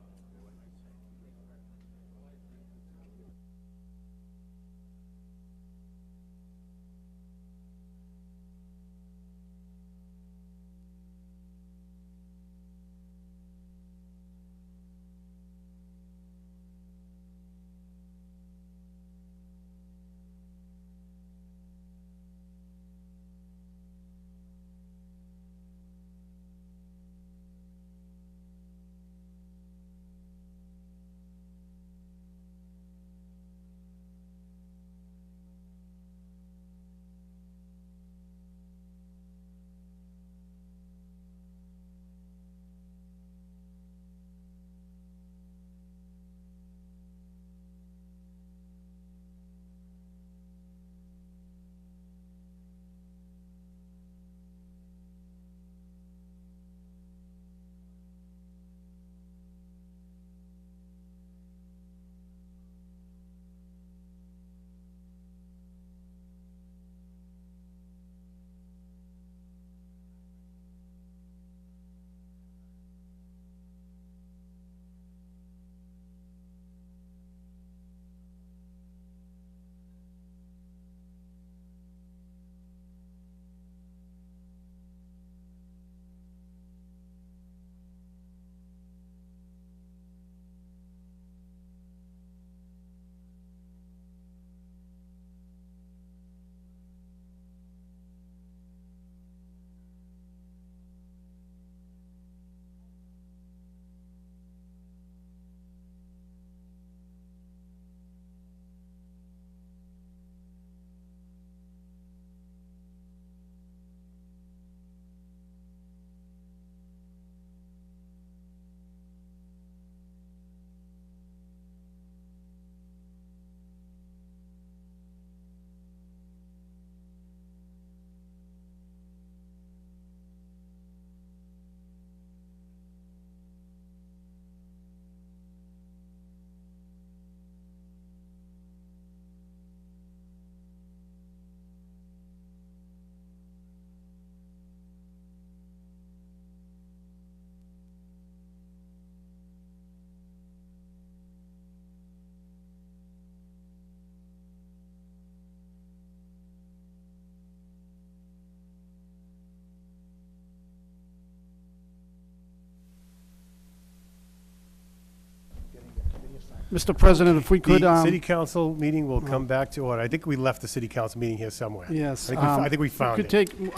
Mr. President, if we could, The city council meeting will come back to order. I think we left the city council meeting here somewhere. yes. I think we found Could it. take,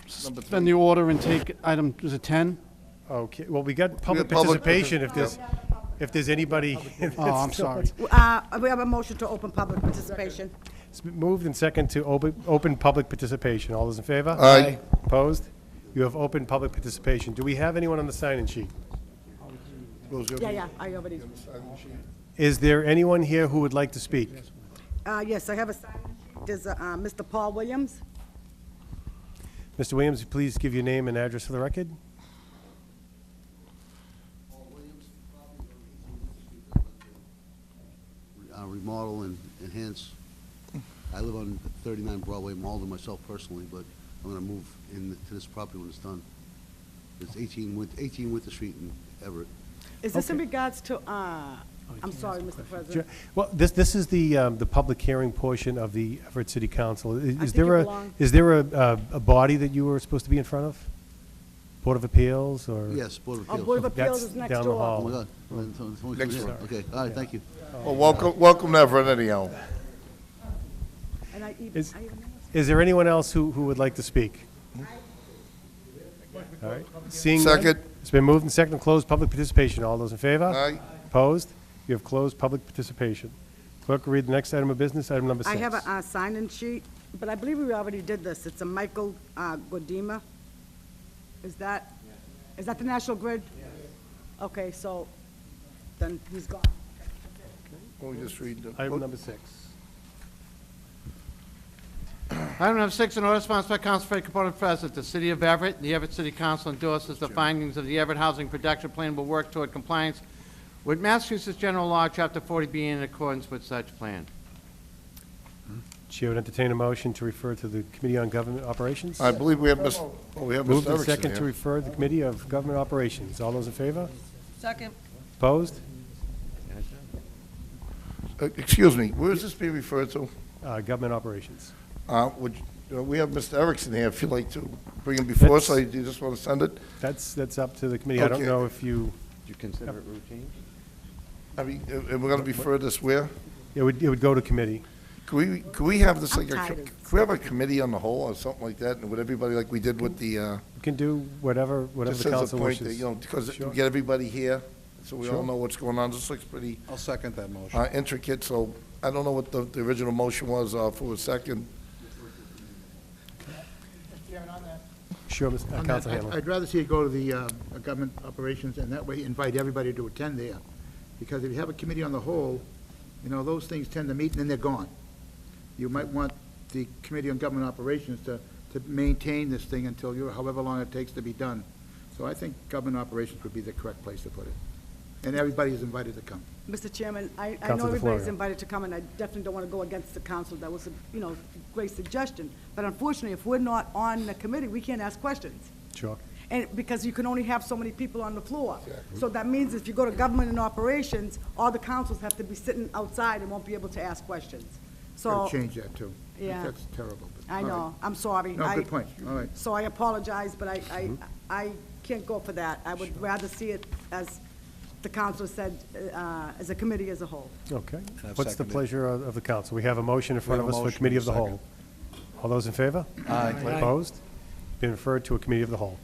suspend the order and take item, is it 10? Okay, well, we got public public participation if there's anybody. Oh, I'm sorry. We have a motion to open public participation. It's been moved and second to open public participation. All those in favor? Aye. Opposed? You have open public participation. Do we have anyone on the sign-in sheet? Yeah, I already, Is there anyone here who would like to speak? yes, I have a sign. There's Mr. Paul Williams. Mr. Williams, please give your name and address for the record. Remodel and enhance. I live on 39 Broadway, Malden myself personally, but I'm going to move into this property when it's done. It's 18 Winter Street in Everett. Is this in regards to, I'm sorry, Mr. President. Well, this is the public hearing portion of the Everett City Council. Is think there it a, belongs- is there a body that you were supposed to be in front of? Board of Appeals, or? Yes, Board of Oh, Appeals. Board of Appeals That's is next down the door. Oh, my hall. God. Next Yeah, door. Okay, all right, thank you. Well, welcome to Everett anyhow. And I even, Is- Is there anyone else who would like to speak? All right. Seeing none, Second. it's been moved and seconded to close public participation. All those in favor? Aye. Opposed? You have closed public participation. Clerk will read the next item of business, item number 6. I have a sign-in sheet, but I believe we already did this. It's a Michael Godima. Is that the National Grid? Okay, so then he's gone. We'll just read the. Item number 6. Item number 6, an order sponsored by Council Fred Capone, President. The City of Everett, the Everett City Council endorses the findings of the Everett Housing Production Plan will work toward compliance with Massachusetts General Law, Chapter 40B, in accordance with such plan. Chair would entertain a motion to refer to the Committee on Government Operations. I believe we have Moved Mr. and second Erickson to here. refer to the Committee of Government Operations. All those in favor? Second. Opposed? Excuse me, where is this being referred to? Government Operations. We have Mr. Erickson here, if you'd like to bring him before us, or you just want to send it? That's up to the committee. I don't Okay. know if you, Do you consider it routine? I mean, and we're going to refer this where? it would go to committee. Could we have this, I'm like, tired could of- we have a committee on the whole, or something like that, and with everybody, like we did with the, You can do whatever just the as a council point, that, wishes. you know, because Sure. we get everybody here, so we all Sure. know what's going on. This looks pretty I'll second that motion. intricate, so I don't know what the original motion was for a second. Sure, Mr. On that, Council Hanlon. I'd rather see it go to the government operations, and that way invite everybody to attend there. Because if you have a committee on the whole, you know, those things tend to meet and then they're gone. You might want the Committee on Government Operations to maintain this thing until however long it takes to be done. So I think government operations would be the correct place to put it. And everybody is invited to come. Mr. Chairman, I know Councilor everybody's DeFlorio. invited to come, and I definitely don't want to go against the council. That was a, great suggestion. But unfortunately, if we're not on the committee, we can't ask questions. Sure. And because you can only have so many people on the floor. So that means if you go to government and operations, all the councils have to be sitting outside and won't be able to ask questions. Gotta So, change that, too. Yeah. That's terrible. but- I all right. know, I'm sorry. No, good point. All right. So I apologize, but I can't go for that. I would rather see it, as the council said, as a committee as a whole. Okay. I've What's the seconded. pleasure of the council? We have a motion in front have of a us for motion Committee and of a the Whole. All those in favor? Aye. Opposed? Been referred to a Committee of the Whole.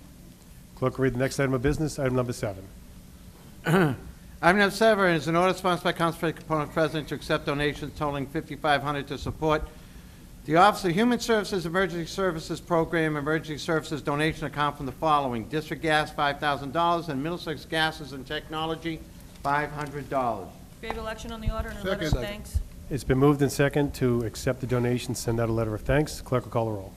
Clerk will read the next item of business, item number 7. Item number 7 is an order sponsored by Council Fred Capone, President, to accept donations totaling $5,500 to support the Office of Human Services Emergency Services Program Emergency Services donation account from the following: District Gas, $5,000, and Middlesex Gases and Technology, $500. Favorable action on the order and a letter of Second. thanks. It's been moved and second to accept the donation, send out a letter of thanks. Clerk will call the roll.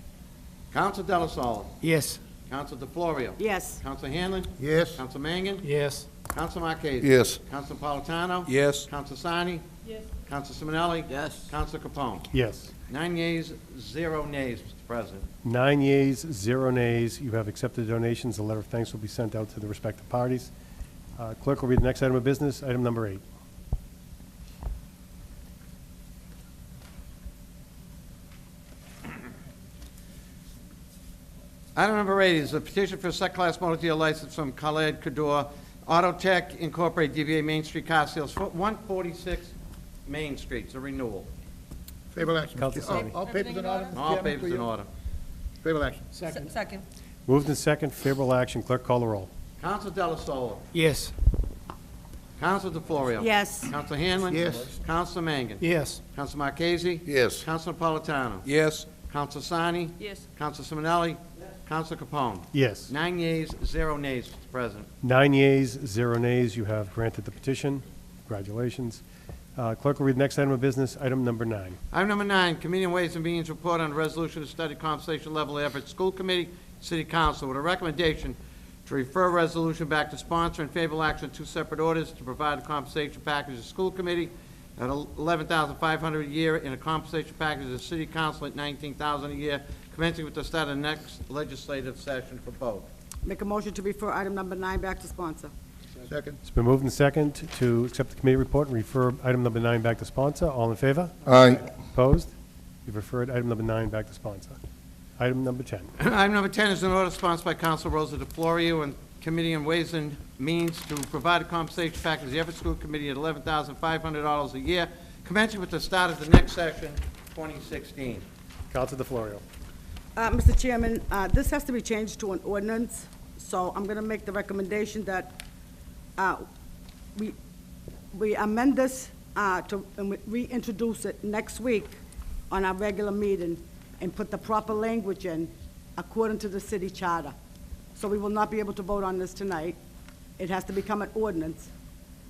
Council Delasola. Yes. Council DeFlorio. Yes. Council Hanlon. Yes. Council Mangan. Yes. Council Marquez. Yes. Council Napolitano. Yes. Council Sani. Yes. Council Simonelli. Yes. Council Capone. Yes. 9 yeas, 0 nays, Mr. President. 9 yeas, 0 nays. You have accepted the donations. A letter of thanks will be sent out to the respective parties. Clerk will read the next item of business, item number 8. Item number 8 is a petition for a second-class motor dealer license from Khaled Kador Auto Tech Incorporated, DBA Main Street Car Sales, 146 Main Street, it's a renewal. Favorable action. Counsel Mr. Chair. Sani. All papers in order, Mr. All Chairman, papers for in you? order. Favorable action. Second. Moved in second, favorable action. Clerk, call the roll. Counsel Delasola. Yes. Counsel DeFlorio. Yes. Counsel Hanlon. Yes. Counsel Mangan. Yes. Counsel Marchese. Yes. Counsel Napolitano. Yes. Counsel Sani. Yes. Counsel Simonelli. Counsel Capone. Yes. 9 yeas, 0 nays, Mr. President. 9 yeas, 0 nays. You have granted the petition. Congratulations. Clerk will read the next item of business, item number 9. Item number 9, Committee on Ways and Means report on the resolution to study compensation level effort, School Committee, City Council, with a recommendation to refer resolution back to sponsor and favorable action, 2 separate orders to provide a compensation package to School Committee at $11,500 a year and a compensation package to the City Council at $19,000 a year, commencing with the start of the next legislative session for both. Make a motion to refer item number 9 back to sponsor. Second. It's been moved in second to accept the committee report and refer item number 9 back to sponsor. All in favor? Aye. Opposed? You've referred item number 9 back to sponsor. Item number 10. Item number 10 is an order sponsored by Council Rosa DeFlorio and Committee on Ways and Means to provide a compensation package to the Everett School Committee at $11,500 a year, commencing with the start of the next session, 2016. Counsel DeFlorio. Mr. Chairman, this has to be changed to an ordinance, so I'm going to make the recommendation that we amend this to and we reintroduce it next week on our regular meeting and put the proper language in according to the city charter. So we will not be able to vote on this tonight. It has to become an ordinance.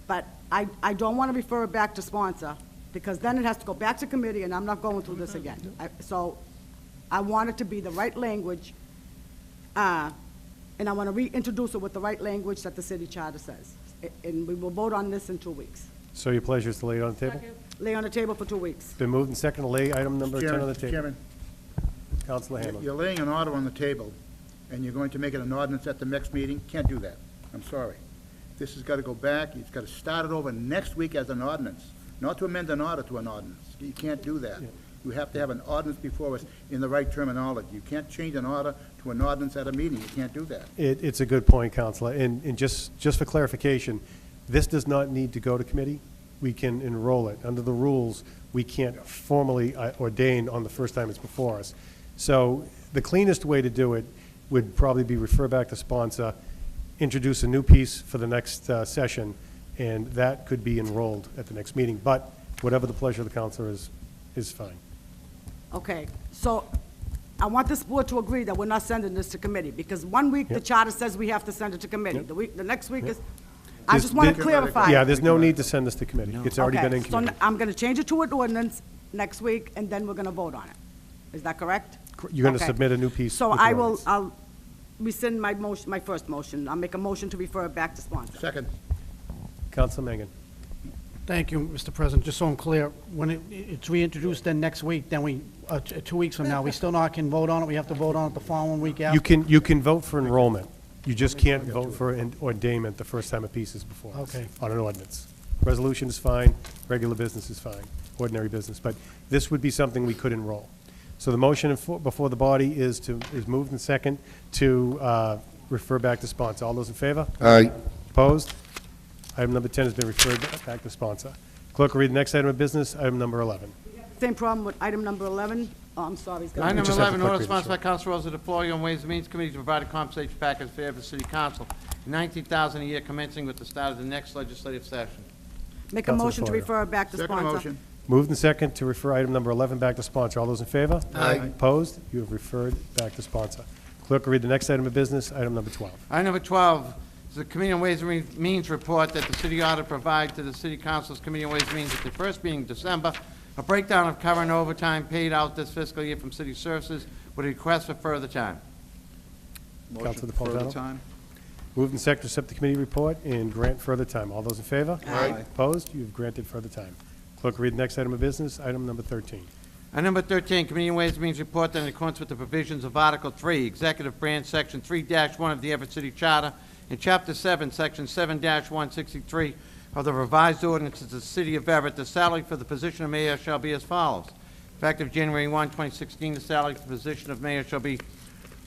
But I don't want to refer it back to sponsor, because then it has to go back to committee, and I'm not going through this again. So I want it to be the right language, and I want to reintroduce it with the right language that the city charter says. And we will vote on this in 2 weeks. So your pleasure is to lay it on the table? Lay on the table for 2 weeks. Been moved and second to lay item number 10 on the Mr. table. Chairman, Counsel Hanlon. you're laying an order on the table, and you're going to make it an ordinance at the next meeting. Can't do that. I'm sorry. This has got to go back. It's got to start it over next week as an ordinance, not to amend an order to an ordinance. You can't do that. You have to have an ordinance before us in the right terminology. You can't change an order to an ordinance at a meeting. You can't do that. It's a good point, Counselor. And just for clarification, this does not need to go to committee. We can enroll it. Under the rules, we can't formally ordain on the first time it's before us. So the cleanest way to do it would probably be refer back to sponsor, introduce a new piece for the next session, and that could be enrolled at the next meeting. But whatever the pleasure of the council is fine. Okay, so I want this board to agree that we're not sending this to committee, because 1 week the Yep. charter says we have to send it to committee. Yep. The next week Yep. is, I just want to clarify. Yeah, there's no need to send this to committee. It's already been in Okay, so committee. I'm going to change it to an ordinance next week, and then we're going to vote on it. Is that correct? You're going to Okay. submit a new piece. So with the I will, ordinance. I'll rescind my motion, my first motion. I'll make a motion to refer it back to sponsor. Second. Counsel Mangan. Thank you, Mr. President. Just so I'm clear, when it's reintroduced then next week, then we, 2 weeks from now, we still not can vote on it? We have to vote on it the following week after? You can vote for enrollment. You just can't vote for an ordainment the first time a piece is before us. Okay. On an ordinance. Resolution is fine, regular business is fine, ordinary business, but this would be something we could enroll. So the motion before the body is moved and second to refer back to sponsor. All those in favor? Aye. Opposed? Item number 10 has been referred back to sponsor. Clerk will read the next item of business, item number 11. Same problem with item number 11. Oh, I'm sorry. he's got- Item number just have the 11, clerk order read it, sponsored by sure. Council Rosa DeFlorio on Ways and Means Committee to provide a compensation package for the City Council, $19,000 a year, commencing with the start of the next legislative session. Make a Counsel motion to DeFlorio. refer it back to Second sponsor. motion. Moved and second to refer item number 11 back to sponsor. All those in favor? Aye. Opposed? You have referred back to sponsor. Clerk will read the next item of business, item number 12. Item number 12 is the Committee on Ways and Means report that the city ought to provide to the City Council's Committee on Ways and Means at the first meeting in December, a breakdown of current overtime paid out this fiscal year from city services with a request for further time. Counsel Napolitano. Moved and second to accept the committee report and grant further time. All those in favor? Aye. Opposed? You have granted further time. Clerk will read the next item of business, item number 13. Item number 13, Committee on Ways and Means report that in accordance with the provisions of Article 3, Executive Branch, Section 3-1 of the Everett City Charter, and Chapter 7, Section 7-163 of the revised ordinances of the City of Everett, the salary for the position of mayor shall be as follows. Effective January 1, 2016, the salary for the position of mayor shall be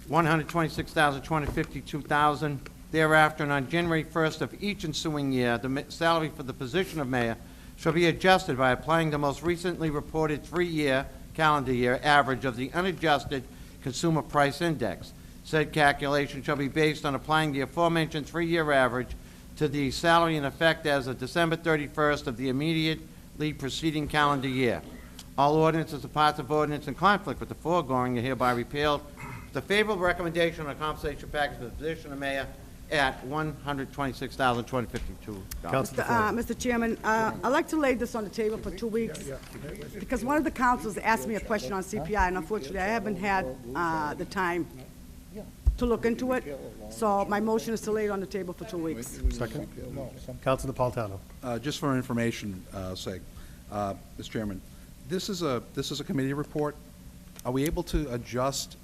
$126,252,000. Thereafter, and on January 1st of each ensuing year, the salary for the position of mayor shall be adjusted by applying the most recently reported three-year, calendar year average of the unadjusted consumer price index. Said calculation shall be based on applying the aforementioned three-year average to the salary in effect as of December 31st of the immediately preceding calendar year. All ordinances or parts of ordinance in conflict with the foregoing are hereby repealed. The favorable recommendation on a compensation package for the position of mayor at $126,252. Mr. Chairman, I'd like to lay this on the table for 2 weeks, because one of the councils asked me a question on CPI, and unfortunately, I haven't had the time to look into it, so my motion is to lay it on the table for 2 weeks. Second. Councilor Napolitano. Just for information sake, Mr. Chairman, this is a committee report. Are we able to adjust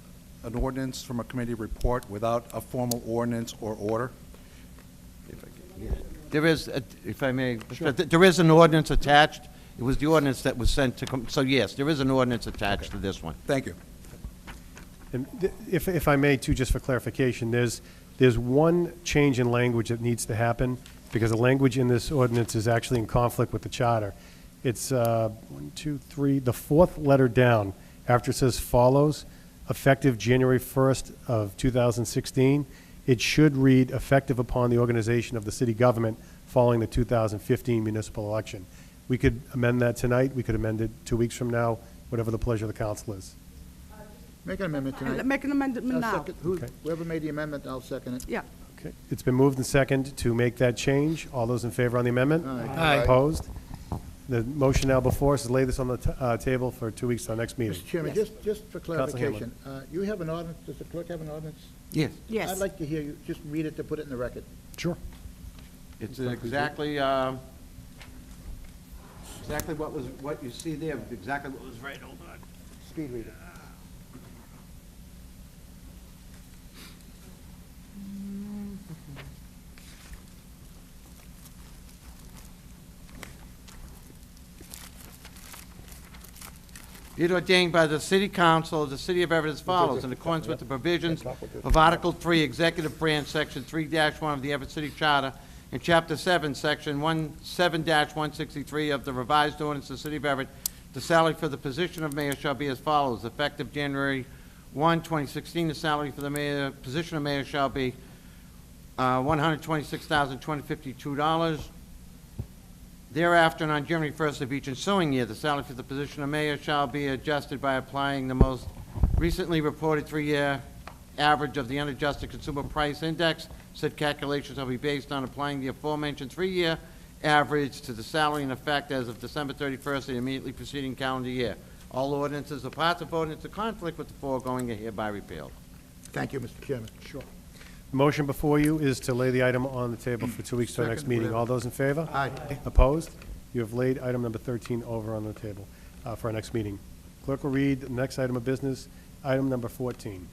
an ordinance from a committee report without a formal ordinance or order? There is, if I may, there is an ordinance attached. It was the ordinance that was sent to, so yes, there is an ordinance attached to this one. Thank you. And if I may, too, just for clarification, there's one change in language that needs to happen, because the language in this ordinance is actually in conflict with the charter. It's 1, 2, 3, the fourth letter down, after it says follows, effective January 1st of 2016, it should read effective upon the organization of the city government following the 2015 municipal election. We could amend that tonight, we could amend it 2 weeks from now, whatever the pleasure of the council is. Make an amendment tonight. Make an amendment I'll now. second- Whoever made the amendment, I'll second it. Yeah. Okay, it's been moved and second to make that change. All those in favor on the amendment? Aye. Aye. Opposed? The motion now before us is lay this on the table for 2 weeks to our next meeting. Mr. Chairman, just for clarification, you have an ordinance, does the clerk have an ordinance? Yes. Yes. I'd like to hear you just read it to put it in the record. Sure. It's exactly, exactly what you see there, exactly what was right, hold on. Speed reader. Be it ordained by the City Council of the City of Everett as follows, in accordance with the provisions of Article 3, Executive Branch, Section 3-1 of the Everett City Charter, and Chapter 7, Section 7-163 of the revised ordinance of the City of Everett, the salary for the position of mayor shall be as follows. Effective January 1, 2016, the salary for the mayor, position of mayor shall be $126,252. Thereafter, and on January 1st of each ensuing year, the salary for the position of mayor shall be adjusted by applying the most recently reported three-year average of the unadjusted consumer price index. Said calculation shall be based on applying the aforementioned three-year average to the salary in effect as of December 31st of the immediately preceding calendar year. All ordinances or parts of ordinance in conflict with the foregoing are hereby repealed. Thank you, Mr. Chairman. Sure. The motion before you is to lay the item on the table for 2 weeks to our next Second, meeting. whatever. All those in favor? Aye. Opposed? You have laid item number 13 over on the table for our next meeting. Clerk will read the next item of business, item number 14.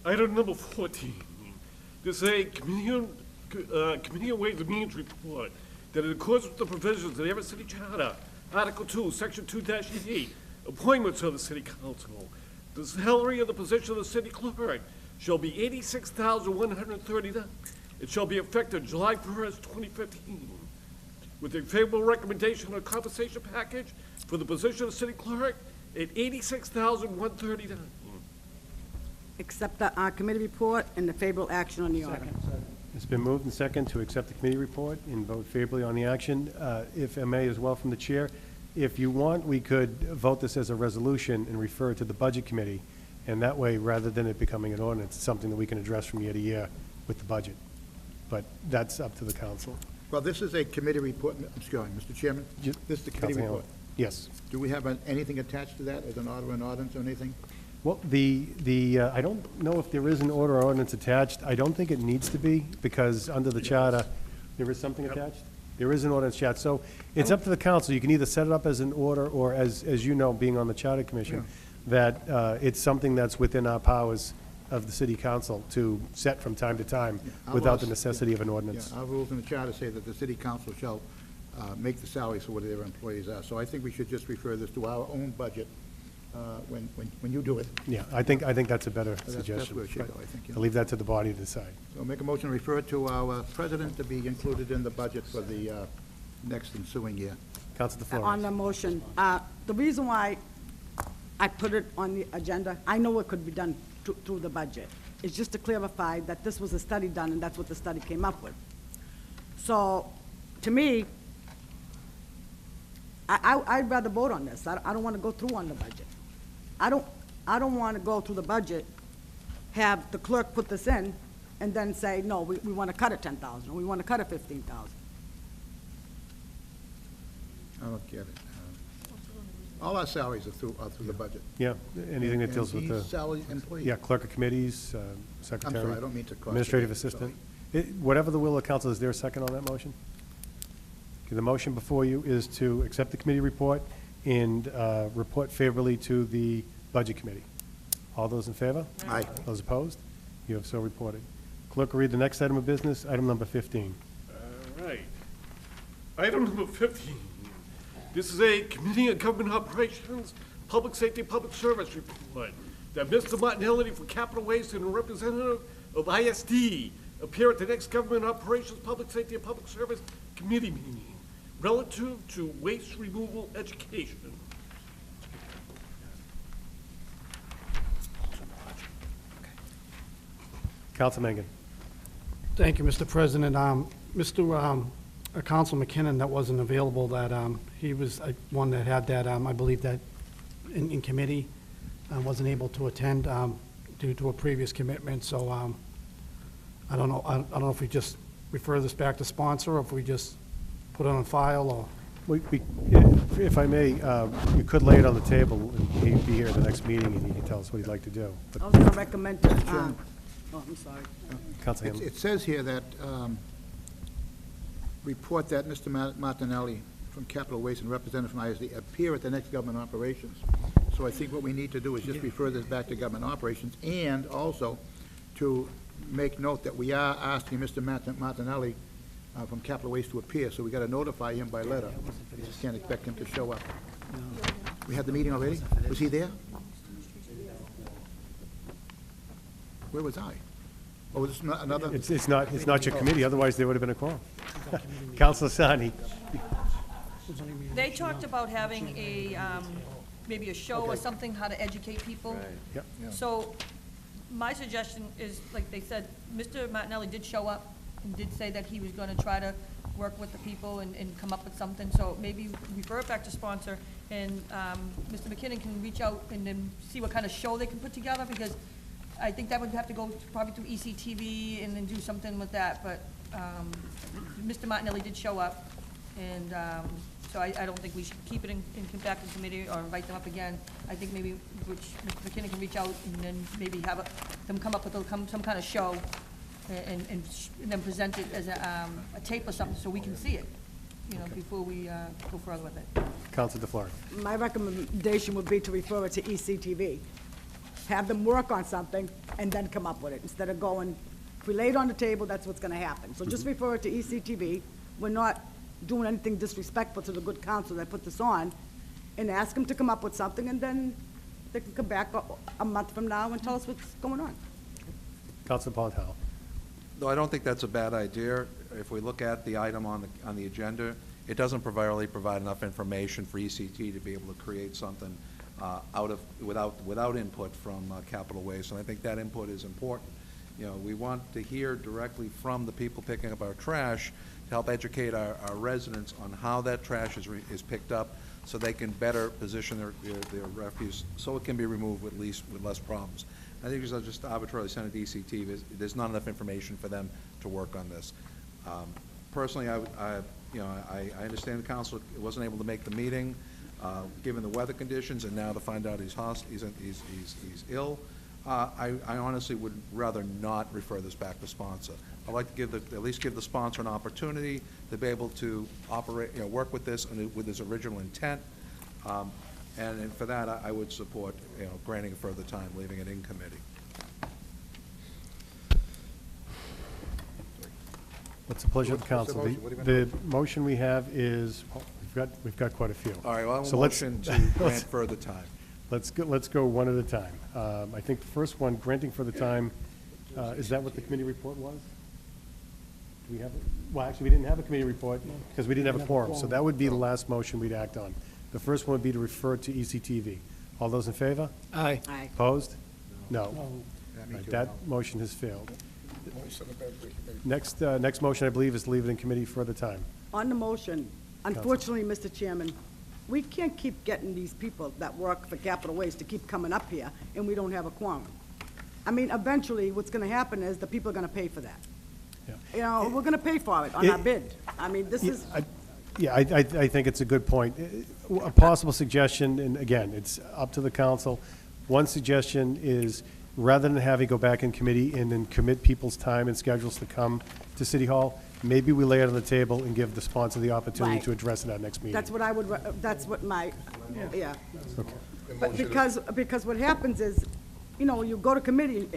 Item number 14. This is a Committee on Ways and Means report that in accordance with the provisions of the Everett City Charter, Article 2, Section 2-8, appointments of the City Council, the salary of the position of the city clerk shall be $86,130. It shall be effective July 1st, 2015. With a favorable recommendation on a compensation package for the position of city clerk at $86,130. Accept the committee report and the favorable action on the order. It's been moved and second to accept the committee report and vote favorably on the action. If I may, as well from the chair, if you want, we could vote this as a resolution and refer it to the Budget Committee, and that way, rather than it becoming an ordinance, it's something that we can address from year to year with the budget. But that's up to the council. Well, this is a committee report, Mr. Chairman, this is the committee Councilman report. Yes. Do we have anything attached to that, as an order and ordinance or anything? Well, I don't know if there is an order or ordinance attached. I don't think it needs to be, because under the charter, there is something attached? There is an ordinance chat, so it's up to the council. You can either set it up as an order, or as you know, being on the Charter Commission, that it's something that's within our powers of the city council to set from time to time without the necessity of an ordinance. Yeah, our rules in the charter say that the city council shall make the salaries for what their employees are. So I think we should just refer this to our own budget when you do it. Yeah, I think that's a better That's suggestion. where it should But go, I think, yeah. I'll leave that to the body to decide. So make a motion to refer to our president to be included in the budget for the next ensuing year. Council DeFlores. On the motion, the reason why I put it on the agenda, I know it could be done through the budget. It's just to clarify that this was a study done, and that's what the study came up with. So, to me, I'd rather vote on this. I don't want to go through on the budget. I don't want to go through the budget, have the clerk put this in, and then say, no, we want to cut it 10,000, or we want to cut it 15,000. I don't get it. All our salaries are through the budget. Yeah, anything that And deals with the... he's salaried employee. Yeah, clerk of committees, secretary. I'm sorry, I don't mean to cross. Administrative assistant. Whatever the will of council, is there a second on that motion? Okay, the motion before you is to accept the committee report and report favorably to the budget committee. All those in favor? Aye. Those opposed? You have so reported. Clerk will read the next item of business, item number 15. All right. Item number 15. This is a Committee on Government Operations, Public Safety, Public Service report that Mr. Martinelli for Capital Waste and a representative of ISD appear at the next Government Operations, Public Safety, and Public Service Committee meeting relative to waste removal education. Council Mangan. Thank you, Mr. President. Council McKinnon that wasn't available, that he was one that had that, I believe that in committee, wasn't able to attend due to a previous commitment, so I don't know, I don't know if we just refer this back to sponsor, or if we just put it on file, or... If I may, you could lay it on the table, and he'd be here at the next meeting, and he can tell us what he'd like to do. But I was going to recommend that, oh, I'm sorry. Council Hamlin. It says here that, report that Mr. Martinelli from Capital Waste and representative from ISD appear at the next government operations. So I think what we need to do is just refer this back to government operations, and also to make note that we are asking Mr. Martinelli from Capital Waste to appear, so we got to notify him by letter. We just can't expect him to show up. We had the meeting already? Was he there? Where was I? Oh, was this another? It's not your committee, otherwise there would have been a quorum. Councilor Sani. They talked about having a, maybe a show or something, how to educate people. Yep. So my suggestion is, like they said, Mr. Martinelli did show up and did say that he was going to try to work with the people and come up with something. So maybe refer it back to sponsor, and Mr. McKinnon can reach out and then see what kind of show they can put together, because I think that would have to go probably through ECTV and then do something with that. But Mr. Martinelli did show up, and so I don't think we should keep it in back in committee or invite them up again. I think maybe Mr. McKinnon can reach out and then maybe have them come up with some kind of show and then present it as a tape or something so we can see it, you know, before we go further with it. Councilor DeFleur. My recommendation would be to refer it to ECTV. Have them work on something and then come up with it, instead of going, if we lay it on the table, that's what's gonna happen. So just refer it to ECTV. We're not doing anything disrespectful to the good council that put this on, and ask them to come up with something, and then they can come back a month from now and tell us what's going on. Councilor Politano. Though I don't think that's a bad idea. If we look at the item on the agenda, it doesn't provide enough information for ECT to be able to create something without input from Capital Waste, and I think that input is important. You know, we want to hear directly from the people picking up our trash to help educate our residents on how that trash is picked up, so they can better position their refuse so it can be removed with less problems. I think I'll just arbitrarily send it to ECT. There's not enough information for them to work on this. Personally, I understand the council wasn't able to make the meeting, given the weather conditions, and now to find out he's ill. I honestly would rather not refer this back to sponsor. I'd like to at least give the sponsor an opportunity to be able to operate, work with this and with his original intent. And for that, I would support, granting further time, leaving it in committee. What's the pleasure of the council? The motion we have is, we've got quite a few. All right, well, I have So a let's- motion to grant further time. let's go one at a time. I think the first one, granting for the time, is that what the committee report was? Do we have, well, actually, we didn't have a committee report because we didn't have a quorum, so that would be the last motion we'd act on. The first one would be to refer to ECTV. All those in favor? Aye. Aye. Opposed? No. All right, that motion has failed. Next motion, I believe, is to leave it in committee for the time. On the motion, unfortunately, Mr. Chairman, we can't keep getting these people that work for Capital Waste to keep coming up here, and we don't have a quorum. I mean, eventually, what's gonna happen is the people are gonna pay for that. You know, we're gonna pay for it on our bid. I mean, this is, Yeah, I think it's a good point. A possible suggestion, and again, it's up to the council, one suggestion is, rather than having go back in committee and then commit people's time and schedules to come to City Hall, maybe we lay it on the table and give the sponsor the opportunity Right. to address it at next meeting. that's what I would, that's what my, yeah. Okay. But because what happens is, you know, you go to committee,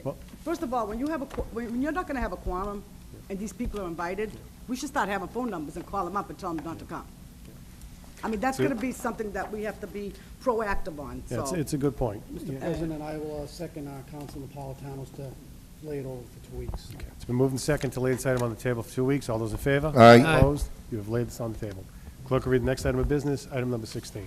first of all, when you have when you're not gonna have a quorum, and these people are invited, we should start having phone numbers and call them up and tell them not to come. I mean, that's So- gonna be something that we have to be proactive on, Yeah, so. it's a good point. Mr. Yeah. President, I will second Councilman Napolitano's to lay it over for 2 weeks. It's been moved and second to lay this item on the table for 2 weeks. All those in favor? Aye. Aye. Opposed? You have laid this on the table. Clerk will read the next item of business, item number 16.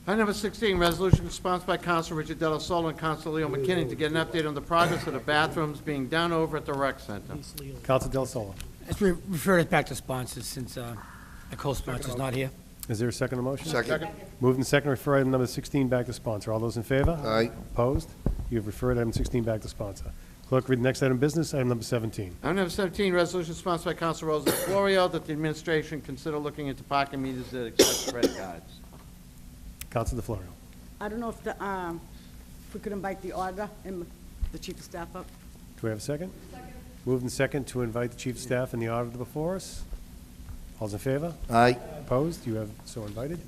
Item number 16, resolution sponsored by Council Richard Delasola and Council Leo McKinney to get an update on the progress of the bathrooms being done over at the rec center. Council Del Sola. Let's refer it back to sponsors since the co-sponsor's not here. Is there a second to the motion? Second. Moved and second, refer item number 16 back to sponsor. All those in favor? Aye. Opposed? You have referred item 16 back to sponsor. Clerk, read the next item of business, item number 17. Item number 17, resolution sponsored by Council Rosa Florio that the administration consider looking into parking meters that accept credit cards. Council DeFlorio. I don't know if if we could invite the auditor and the chief of staff up. Do we have a second? Second. Moved and second to invite the chief of staff and the auditor before us. All's in favor? Aye. Opposed? You have so invited.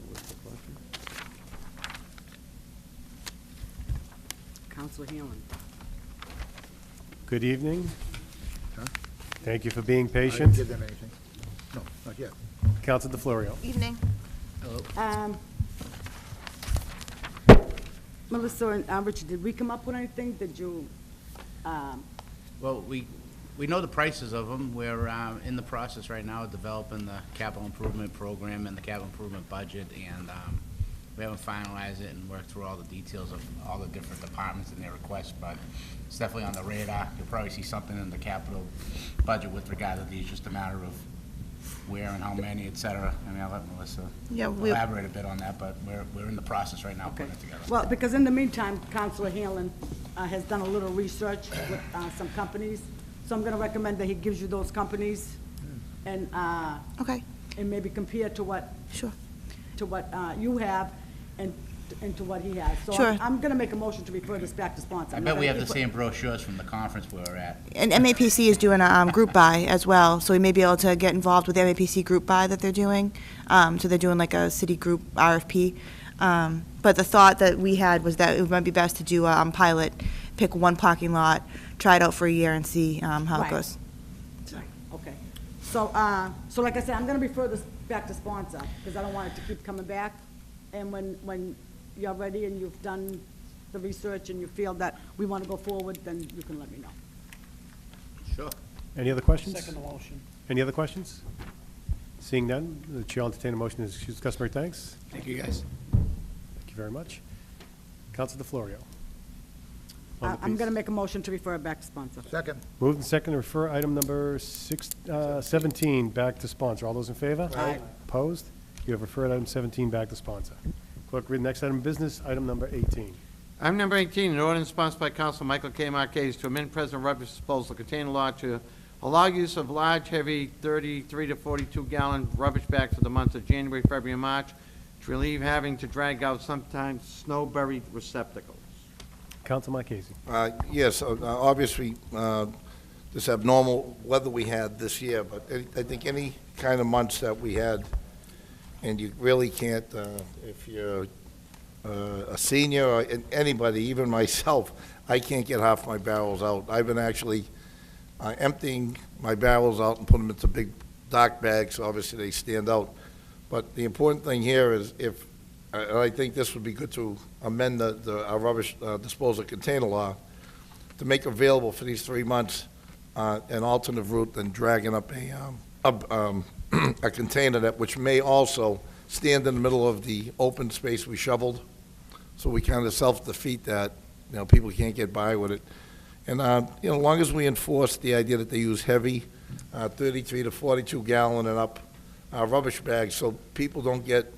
Counselor Hanlon. Good evening. Thank you for being I didn't patient. give them anything. No, not yet. Council DeFlorio. Evening. Melissa and Richard, did we come up with anything? Did you, Well, we know the prices of them. We're in the process right now of developing the capital improvement program and the capital improvement budget, and we haven't finalized it and worked through all the details of all the different departments and their requests, but it's definitely on the radar. You'll probably see something in the capital budget with regard to these, just a matter of where and how many, et cetera. I mean, I'll let Melissa Yeah, we- elaborate a bit on that, but we're in the process right now putting it together. well, because in the meantime, Counselor Hanlon has done a little research with some companies, so I'm gonna recommend that he gives you those companies and, Okay, and maybe compare to what, sure. to what you have and to what he has. So Sure. I'm gonna make a motion to refer this back to sponsor. I bet we have the same brochures from the conference we were at. And MAPC is doing a group buy as well, so we may be able to get involved with the MAPC group buy that they're doing. So they're doing like a city group RFP. But the thought that we had was that it might be best to do a pilot, pick one parking lot, try it out for a year and see how it Right. goes. Okay. So, so like I said, I'm gonna refer this back to sponsor, because I don't want it to keep coming back. And when you're ready and you've done the research and you feel that we want to go forward, then you can let me know. Sure. Any other questions? Second the motion. Any other questions? Seeing none, the chair will entertain a motion to excuse customary thanks. Thank you, guys. Thank you very much. Council DeFlorio. On the I'm piece. gonna make a motion to refer it back to sponsor. Second. Moved and second to refer item number 17 back to sponsor. All those in favor? Aye. Opposed? You have referred item 17 back to sponsor. Clerk, read the next item of business, item number 18. Item number 18, an ordinance sponsored by Council Michael K. Marquez to amend present rubbish disposal container law to allow use of large, heavy, 33 to 42-gallon rubbish bags for the months of January, February, and March to relieve having to drag out sometimes snow-buried receptacles. Council Marquez. Yes, obviously, this abnormal weather we had this year, but I think any kind of months that we had, and you really can't, if you're a senior or anybody, even myself, I can't get half my barrels out. I've been actually emptying my barrels out and putting them into big dark bags, so obviously they stand out. But the important thing here is if I think this would be good to amend our rubbish disposal container law to make available for these 3 months an alternative route than dragging up a container that, which may also stand in the middle of the open space we shoveled. So we kind of self-defeat that, people can't get by with it. And, as long as we enforce the idea that they use heavy, 33 to 42 gallon and up rubbish bags, so people don't get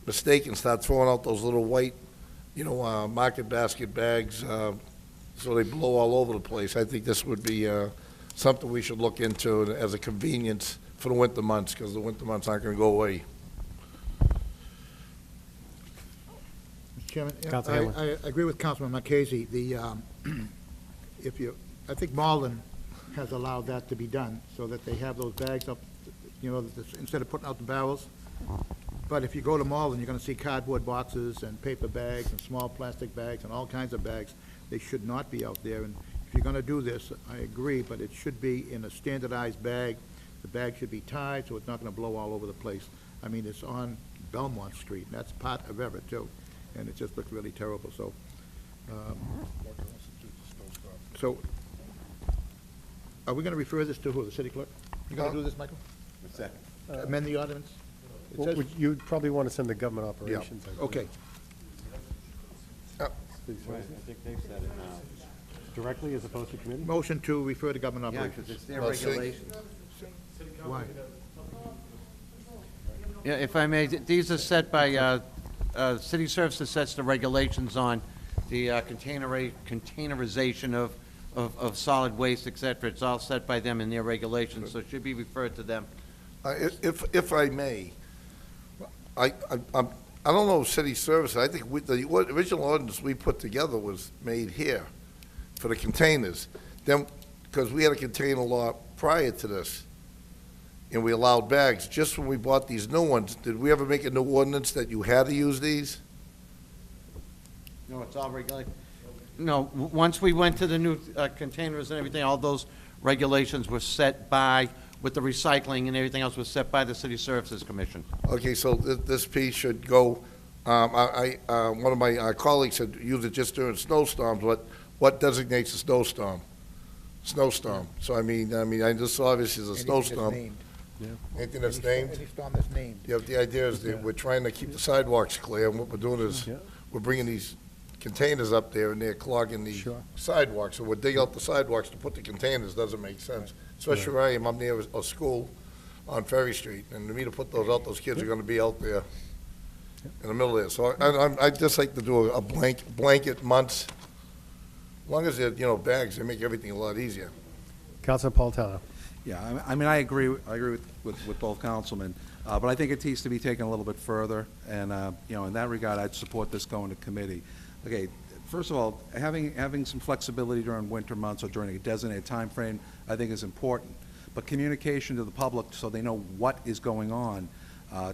mistaken, start throwing out those little white, market basket bags, so they blow all over the place. I think this would be something we should look into as a convenience for the winter months, because the winter months aren't going to go away. Mr. Chairman, Councilor Hanlon. I agree with Councilman Marchese. I think Malden has allowed that to be done, so that they have those bags up, instead of putting out the barrels. But if you go to Malden, you're gonna see cardboard boxes and paper bags and small plastic bags and all kinds of bags. They should not be out there, and if you're gonna do this, I agree, but it should be in a standardized bag. The bag should be tied, so it's not gonna blow all over the place. I mean, it's on Belmont Street, and that's part of Everett, too, and it just looks really terrible, so. So, are we gonna refer this to who, the city clerk? You gonna do this, Michael? Amend the ordinance? It Well, says- you'd probably want to send the government operations. I think. Okay. Please, Right, I think they've said it now. Directly as opposed to committee? Motion to refer to government Yeah, operations. because it's their Well, see- regulations. Why? Yeah, if I may, these are set by, City Services sets the regulations on the containerization of solid waste, et cetera. It's all set by them in their regulations, so it should be referred to them. If I may, I don't know city services, I think the original ordinance we put together was made here for the containers. Then, because we had a container law prior to this, and we allowed bags, just when we bought these new ones, did we ever make a new ordinance that you had to use these? No, it's all regulated. No, once we went to the new containers and everything, all those regulations were set by, with the recycling and everything else was set by the City Services Commission. Okay, so this piece should go, one of my colleagues said use it just during snowstorms. What designates a snowstorm? Snowstorm. So I mean, this obviously is a snowstorm. Anything that's named? Any storm that's named. Yeah, the idea is that we're trying to keep the sidewalks clear, and what we're doing is, Yeah. we're bringing these containers up there, and they're clogging the sidewalks, so we're digging out the sidewalks to put the containers, doesn't make sense. Especially where I am, I'm near a school on Ferry Street, and to me to put those out, those kids are gonna be out there in the middle there. So I'd just like to do a blanket months, as long as they're, bags, they make everything a lot easier. Councilor Napolitano. Yeah, I mean, I agree with both councilmen, but I think it needs to be taken a little bit further, and, in that regard, I'd support this going to committee. Okay, first of all, having some flexibility during winter months or during a designated time frame, I think is important, but communication to the public so they know what is going on.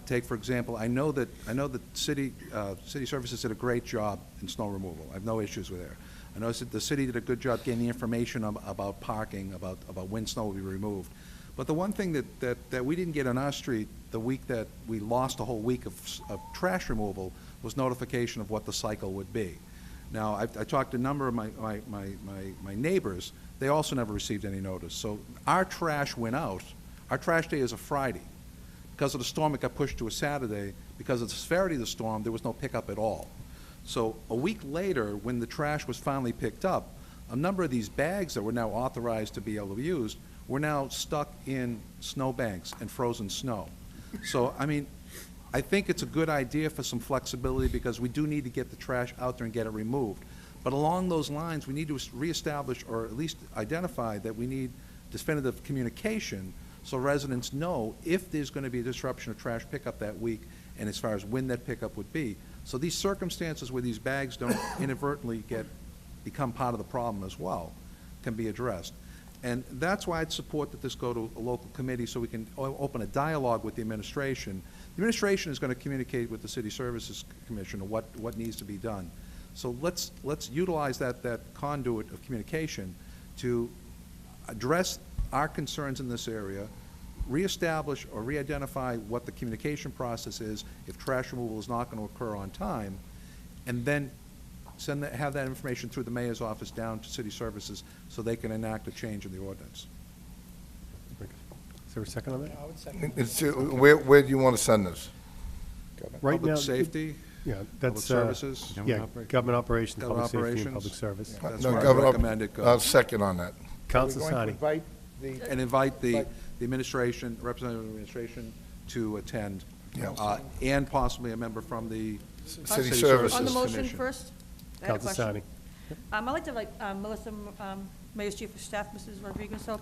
Take, for example, I know that city services did a great job in snow removal. I have no issues with it. I know that the city did a good job getting the information about parking, about when snow will be removed. But the one thing that we didn't get on our street the week that we lost a whole week of trash removal was notification of what the cycle would be. Now, I talked to a number of my neighbors. They also never received any notice. So our trash went out. Our trash day is a Friday. Because of the storm, it got pushed to a Saturday. Because of the severity of the storm, there was no pickup at all. So a week later, when the trash was finally picked up, a number of these bags that were now authorized to be able to be used were now stuck in snow banks and frozen snow. So, I mean, I think it's a good idea for some flexibility because we do need to get the trash out there and get it removed. But along those lines, we need to reestablish or at least identify that we need definitive communication so residents know if there's going to be a disruption of trash pickup that week and as far as when that pickup would be. So these circumstances where these bags don't inadvertently become part of the problem as well can be addressed. And that's why I'd support that this go to a local committee so we can open a dialogue with the administration. The administration is going to communicate with the City Services Commission of what needs to be done. So let's utilize that conduit of communication to address our concerns in this area, reestablish or re-identify what the communication process is if trash removal is not going to occur on time, and then have that information through the mayor's office down to city services so they can enact a change in the ordinance. Is there a second on that? I would second. Where do you want to send this? Right Public now, safety, Yeah, that's. services? Yeah, government operations, Government public safety, and operations? public service. That's No, where I Governor, recommend it go. I'll second on that. Counsel Are we going to Sani. invite the? And invite the administration, representative of the administration to attend. Yeah. And possibly a member from the City Services On the motion Commission. first, I had a Counsel question. Sani. I'd like to invite Melissa, Mayor's Chief of Staff, Mrs. Rodriguez, so.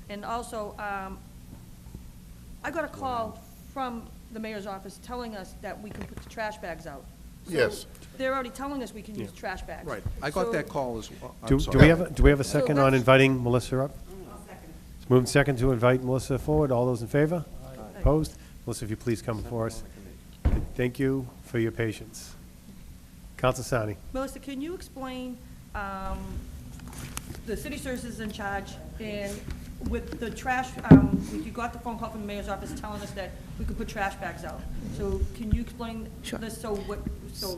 And also, I got a call from the mayor's office telling us that we can put the trash bags out. So Yes. They're already telling us we can use trash bags. Right, I got So- that call as well. I'm Do sorry. we have a second on that's- inviting Melissa up? It's moved and second to invite Melissa forward. All those in favor? Opposed? Melissa, if you please come before us. Thank you for your patience. Counsel Sani. Melissa, can you explain, the city services is in charge, and with the trash, you got the phone call from the mayor's office telling us that we could put trash bags out. So can you explain this, so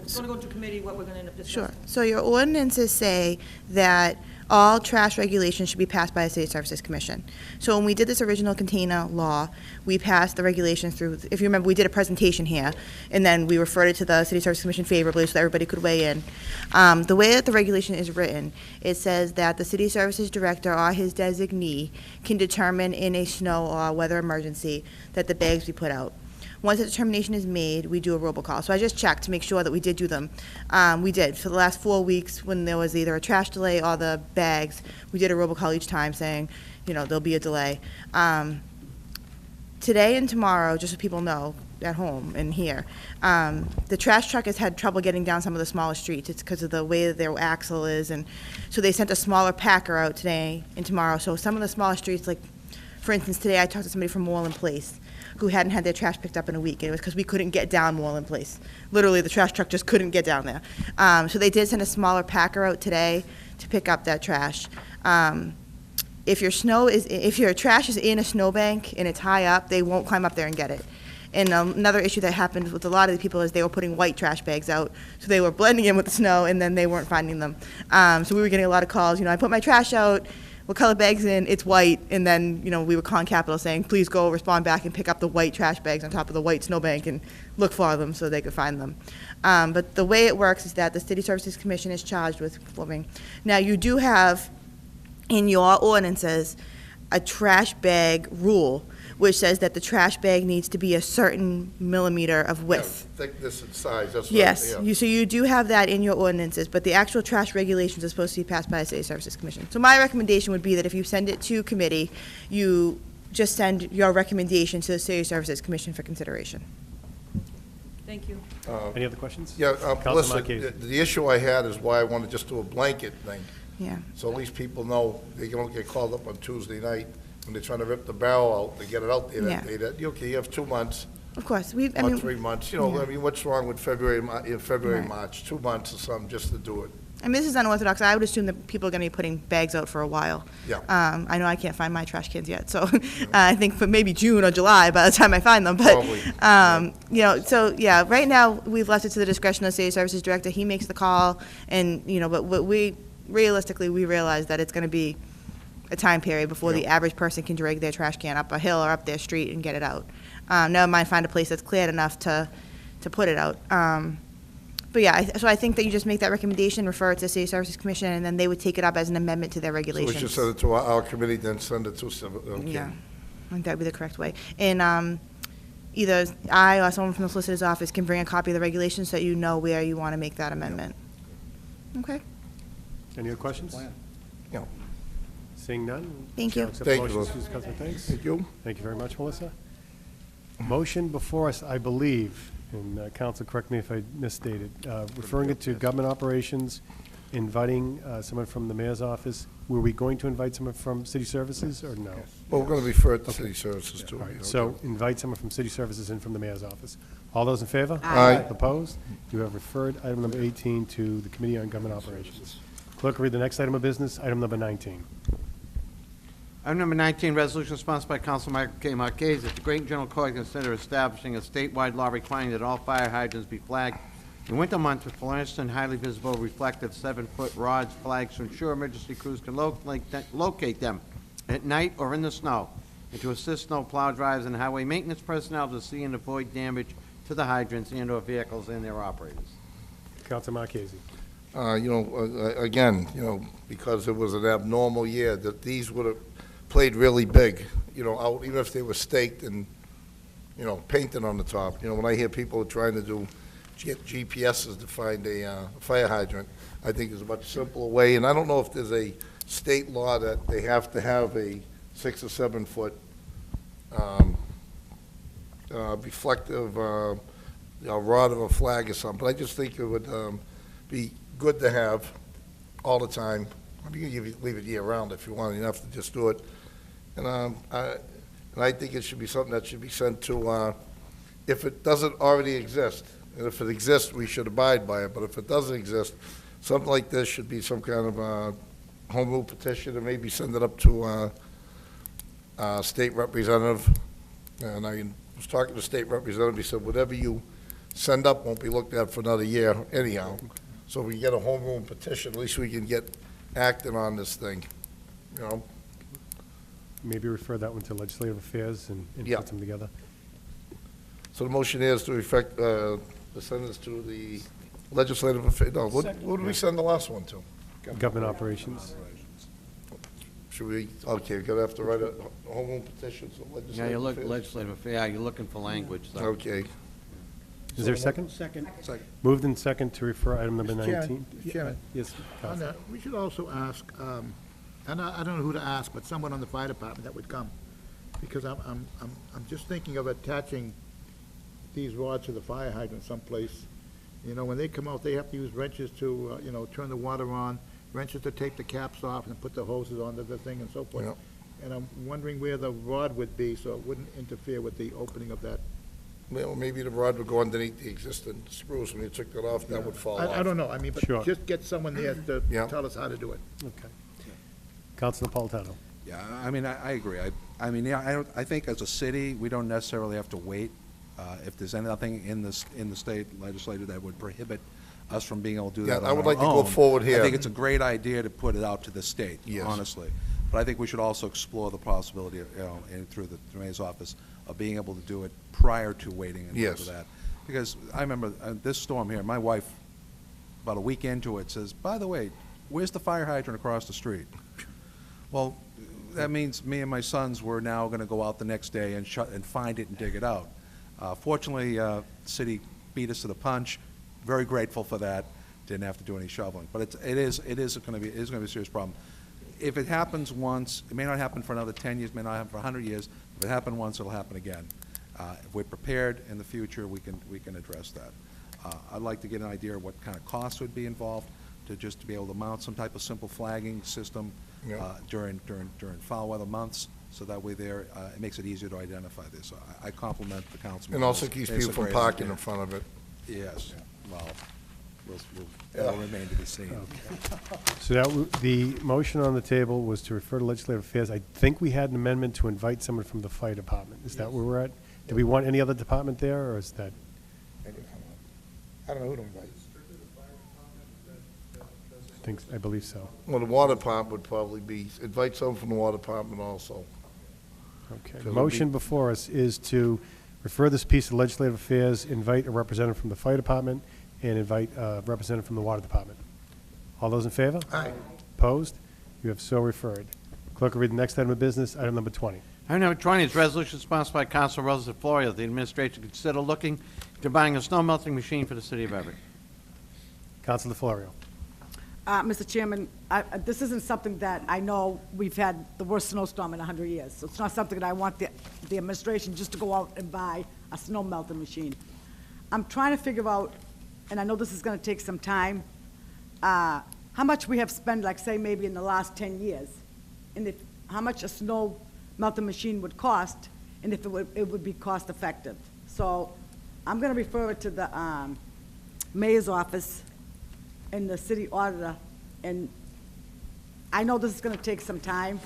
it's gonna go to committee, what we're gonna end up discussing? Sure. So your ordinances say that all trash regulations should be passed by a City Services Commission. So when we did this original container law, we passed the regulations through, if you remember, we did a presentation here, and then we referred it to the City Services Commission favorably so that everybody could weigh in. The way that the regulation is written, it says that the City Services Director or his designee can determine in a snow or weather emergency that the bags be put out. Once a determination is made, we do a robocall. So I just checked to make sure that we did do them. We did. For the last 4 weeks, when there was either a trash delay or the bags, we did a robocall each time saying, there'll be a delay. Today and tomorrow, just so people know, at home and here, the trash truck has had trouble getting down some of the smaller streets. It's because of the way that their axle is, and so they sent a smaller packer out today and tomorrow. So some of the smaller streets, like, for instance, today I talked to somebody from Moreland Place who hadn't had their trash picked up in a week, and it was because we couldn't get down Moreland Place. Literally, the trash truck just couldn't get down there. So they did send a smaller packer out today to pick up that trash. If your trash is in a snowbank and it's high up, they won't climb up there and get it. And another issue that happened with a lot of the people is they were putting white trash bags out, so they were blending in with the snow, and then they weren't finding them. So we were getting a lot of calls. I put my trash out. What color bag's in? It's white. And then, we were calling Capital saying, please go respond back and pick up the white trash bags on top of the white snowbank and look for them so they could find them. But the way it works is that the City Services Commission is charged with performing. Now, you do have in your ordinances a trash bag rule, which says that the trash bag needs to be a certain millimeter of width. Thickness and size, that's what. Yes, yeah. so you do have that in your ordinances, but the actual trash regulations are supposed to be passed by a City Services Commission. So my recommendation would be that if you send it to committee, you just send your recommendation to the City Services Commission for consideration. Thank you. Any other questions? Yeah, Counsel Melissa, Marquez. the issue I had is why I want to just do a blanket thing. Yeah. So at least people know they don't get called up on Tuesday night when they're trying to rip the barrel out, to get it out there that Yeah. day, that, okay, you have 2 months, Of course, or 3 months, yeah. what's wrong with February, Right. March, 2 months or something, just to do it. I mean, this is unorthodox. I would assume that people are going to be putting bags out for a while. Yeah. I know I can't find my trash cans yet, so I think for maybe June or July by the time I find them. But, Probably. so, yeah, right now, we've left it to the discretion of the City Services Director. He makes the call, and, but we realize that it's going to be a time period before the average person can drag their trash can up a hill or up their street and get it out. Never mind find a place that's cleared enough to put it out. But yeah, so I think that you just make that recommendation, refer it to the City Services Commission, and then they would take it up as an amendment to their So we regulations. should send it to our committee, then send it to, okay. Yeah, I think that would be the correct way. And either I or someone from the solicitor's office can bring a copy of the regulations so that you know where you want to make that amendment. Okay. Any other questions? No. Seeing none? Thank you. I'll accept Thank the you, motion. Melissa. Councilman, thanks. Thank you. Thank you very much, Melissa. Motion before us, I believe, and council, correct me if I misstated, referring it to government operations, inviting someone from the mayor's office. Were we going to invite someone from city services, or no? Well, we're going to refer it to city services too. All right, okay. so invite someone from city services and from the mayor's office. All those in favor? Aye. Opposed? You have referred item number 18 to the Committee on Government Operations. Clerk will read the next item of business, item number 19. Item number 19, resolution sponsored by Council Michael K. Marquez, that the Great General Court consider establishing a statewide law requiring that all fire hydrants be flagged in winter months with fluorescent, highly visible, reflective 7-foot rods, flags to ensure emergency crews can locate them at night or in the snow, and to assist snow plow drivers and highway maintenance personnel to see and avoid damage to the hydrants and/or vehicles and their operators. Council Marquez. Again, because it was an abnormal year, that these would have played really big, out, even if they were staked and, painted on the top. When I hear people trying to get GPSs to find a fire hydrant, I think there's a much simpler way, and I don't know if there's a state law that they have to have a 6 or 7 foot reflective rod of a flag or something, but I just think it would be good to have all the time. I mean, you can leave it year-round if you want, you don't have to just do it. And I think it should be something that should be sent to, if it doesn't already exist, and if it exists, we should abide by it, but if it doesn't exist, something like this should be some kind of home rule petition, and maybe send it up to a state representative. And I was talking to the state representative, he said, whatever you send up won't be looked at for another year anyhow. So if we get a home rule petition, at least we can get acting on this thing, Maybe refer that one to Legislative Affairs and Yeah. put them together. So the motion is to effect, to send this to the Legislative Affairs, no, what did we send the last one to? Government Operations. Should we, okay, we're gonna have to write a home rule petition, so Legislative Yeah, you look, Affairs? Legislative Affairs, yeah, you're looking for language, so. Okay. Is there a second? Second. Moved in second to refer item number Mr. Chairman, 19. Mr. Chairman. Yes, On Council. that, we should also ask, and I don't know who to ask, but someone on the fire department that would come, because I'm just thinking of attaching these rods to the fire hydrant someplace. When they come out, they have to use wrenches to, turn the water on, wrenches to take the caps off and put the hoses onto the thing and so forth. Yep. And I'm wondering where the rod would be, so it wouldn't interfere with the opening of that. Well, maybe the rod would go underneath the existing screws, when you took that off, that would fall off. I don't know, I mean, Sure. but just get someone there to Yeah. tell us how to do it. Okay. Council Napolitano. Yeah, I mean, I agree. I think as a city, we don't necessarily have to wait. If there's anything in the state legislature that would prohibit us from being able to do Yeah, that I on would our like to go own, forward here. I think it's a great idea to put it out to the state, Yes. honestly. But I think we should also explore the possibility, through the mayor's office, of being able to do it prior to waiting until Yes. that. Because I remember this storm here, my wife, about a week into it, says, by the way, where's the fire hydrant across the street? Well, that means me and my sons were now going to go out the next day and find it and dig it out. Fortunately, the city beat us to the punch. Very grateful for that. Didn't have to do any shoveling. But it is going to be a serious problem. If it happens once, it may not happen for another 10 years, may not happen for 100 years. If it happened once, it'll happen again. If we're prepared in the future, we can address that. I'd like to get an idea of what kind of costs would be involved to be able to mount some type of simple flagging system Yeah. during foul weather months, so that way it makes it easier to identify this. So I compliment the councilman. And also It's keeps a people from great parking idea. in front of it. Yes, well, that'll remain to be seen. So the motion on the table was to refer to Legislative Affairs. I think we had an amendment to invite someone from the fire department. Is that where we're at? Do we want any other department there, or is that? I don't know who to invite. I believe so. Well, the water department would probably invite someone from the water department also. Okay. So The it'll motion be- before us is to refer this piece to Legislative Affairs, invite a representative from the fire department, and invite a representative from the water department. All those in favor? Aye. Opposed? You have so referred. Clerk will read the next item of business, item number 20. Item number 20 is resolution sponsored by Council Rosa Florio. The administration consider looking to buying a snow melting machine for the city of Everett. Council DeFlorio. Mr. Chairman, this isn't something that I know we've had the worst snowstorm in 100 years. So it's not something that I want the administration just to go out and buy a snow melting machine. I'm trying to figure out, and I know this is going to take some time, how much we have spent, like, say, maybe in the last 10 years, and how much a snow melting machine would cost, and if it would be cost-effective. So I'm going to refer it to the mayor's office and the city auditor, and I know this is going to take some time,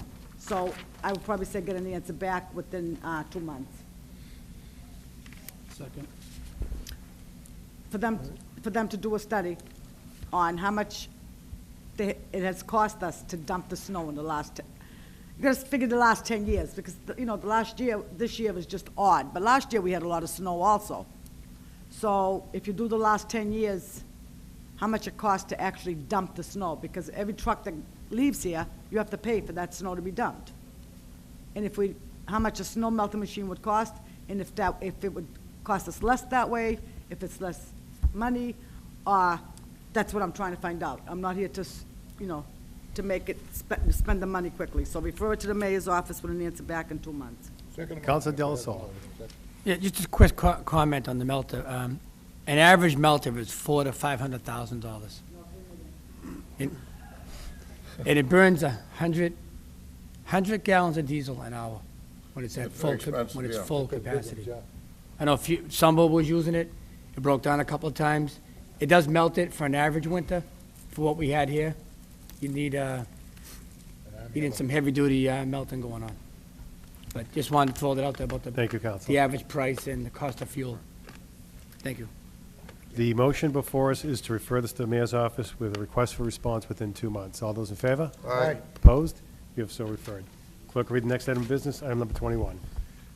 So I would probably say get an answer back within 2 months. Second. For them to do a study on how much it has cost us to dump the snow in the last, you gotta figure the last 10 years, because, the last year, this year was just odd, but last year we had a lot of snow also. So if you do the last 10 years, how much it costs to actually dump the snow, because every truck that leaves here, you have to pay for that snow to be dumped. And how much a snow melting machine would cost, and if it would cost us less that way, if it's less money, that's what I'm trying to find out. I'm not here to, to make it, spend the money quickly. So refer it to the mayor's office with an answer back in 2 months. Councilor Del Sol. Yeah, just a quick comment on the melter. An average melter is $400,000 to $500,000. And it burns 100 gallons of diesel an hour when it's at Very expensive, full capacity. I know Sumbo was using it. It broke down a couple of times. It does melt it for an average winter, for what we had here. You need some heavy-duty melting going on. But just wanted to throw that out there about Thank you, Council. the average price and the cost of fuel. Thank you. The motion before us is to refer this to the mayor's office with a request for response within 2 months. All those in favor? Aye. Opposed? You have so referred. Clerk, read the next item of business, item number 21.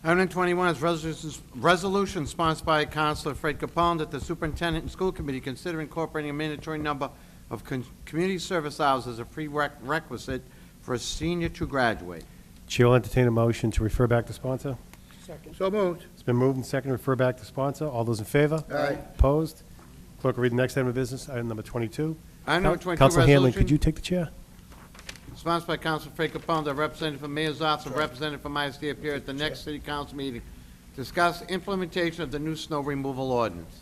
Item 21 is resolution sponsored by Councilor Fred Capone that the superintendent and school committee consider incorporating a mandatory number of community service hours as a prerequisite for a senior to graduate. Chair will entertain a motion to refer back to sponsor. So moved. It's been moved and seconded to refer back to sponsor. All those in favor? Aye. Opposed? Clerk will read the next item of business, item number 22. Item number 22, Councilor Hanlon, resolution. could you take the chair? Sponsored by Councilor Fred Capone, that representative from Mayor's Office and representative from ISD appear at the next city council meeting. Discuss implementation of the new snow removal ordinance.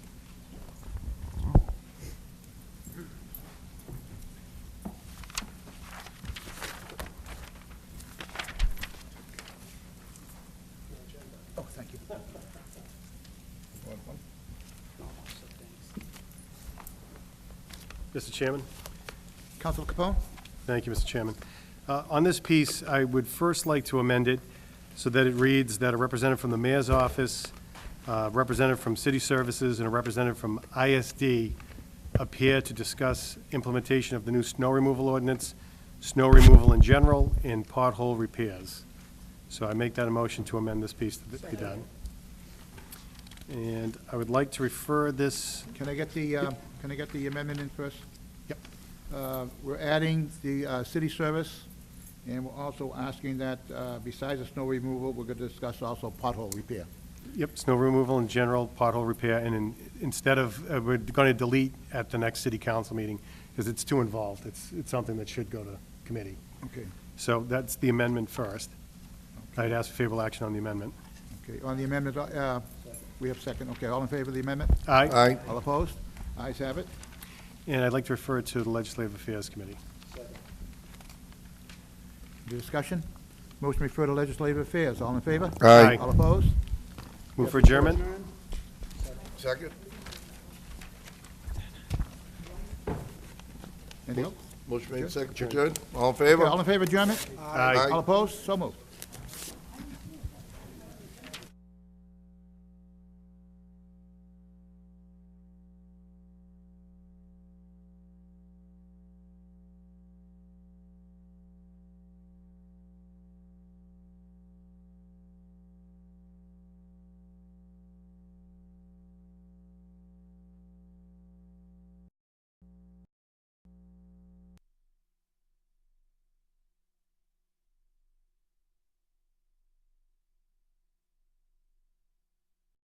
Oh, thank you. Mr. Chairman? Councilor Capone? Thank you, Mr. Chairman. On this piece, I would first like to amend it so that it reads that a representative from the mayor's office, a representative from city services, and a representative from ISD appear to discuss implementation of the new snow removal ordinance, snow removal in general, and pothole repairs. So I make that a motion to amend this piece to be done. And I would like to refer this, Can I get the amendment in first? Yep. We're adding the city service, and we're also asking that besides the snow removal, we're going to discuss also pothole repair. yep, snow removal in general, pothole repair, and instead of, we're going to delete at the next city council meeting, because it's too involved. It's something that should go to committee. Okay. So that's the amendment first. I'd ask for favorable action on the amendment. Okay, on the amendment, we have second. Okay, all in favor of the amendment? Aye. Aye. All opposed? Ayes have it. And I'd like to refer it to the Legislative Affairs Committee. Any discussion? Motion to refer to Legislative Affairs. All in favor? Aye. All opposed? Move for adjournment? Second? Anything else? Motion made, second, adjourned. All in favor? Okay, all in favor of adjournment? Aye. All opposed? So moved.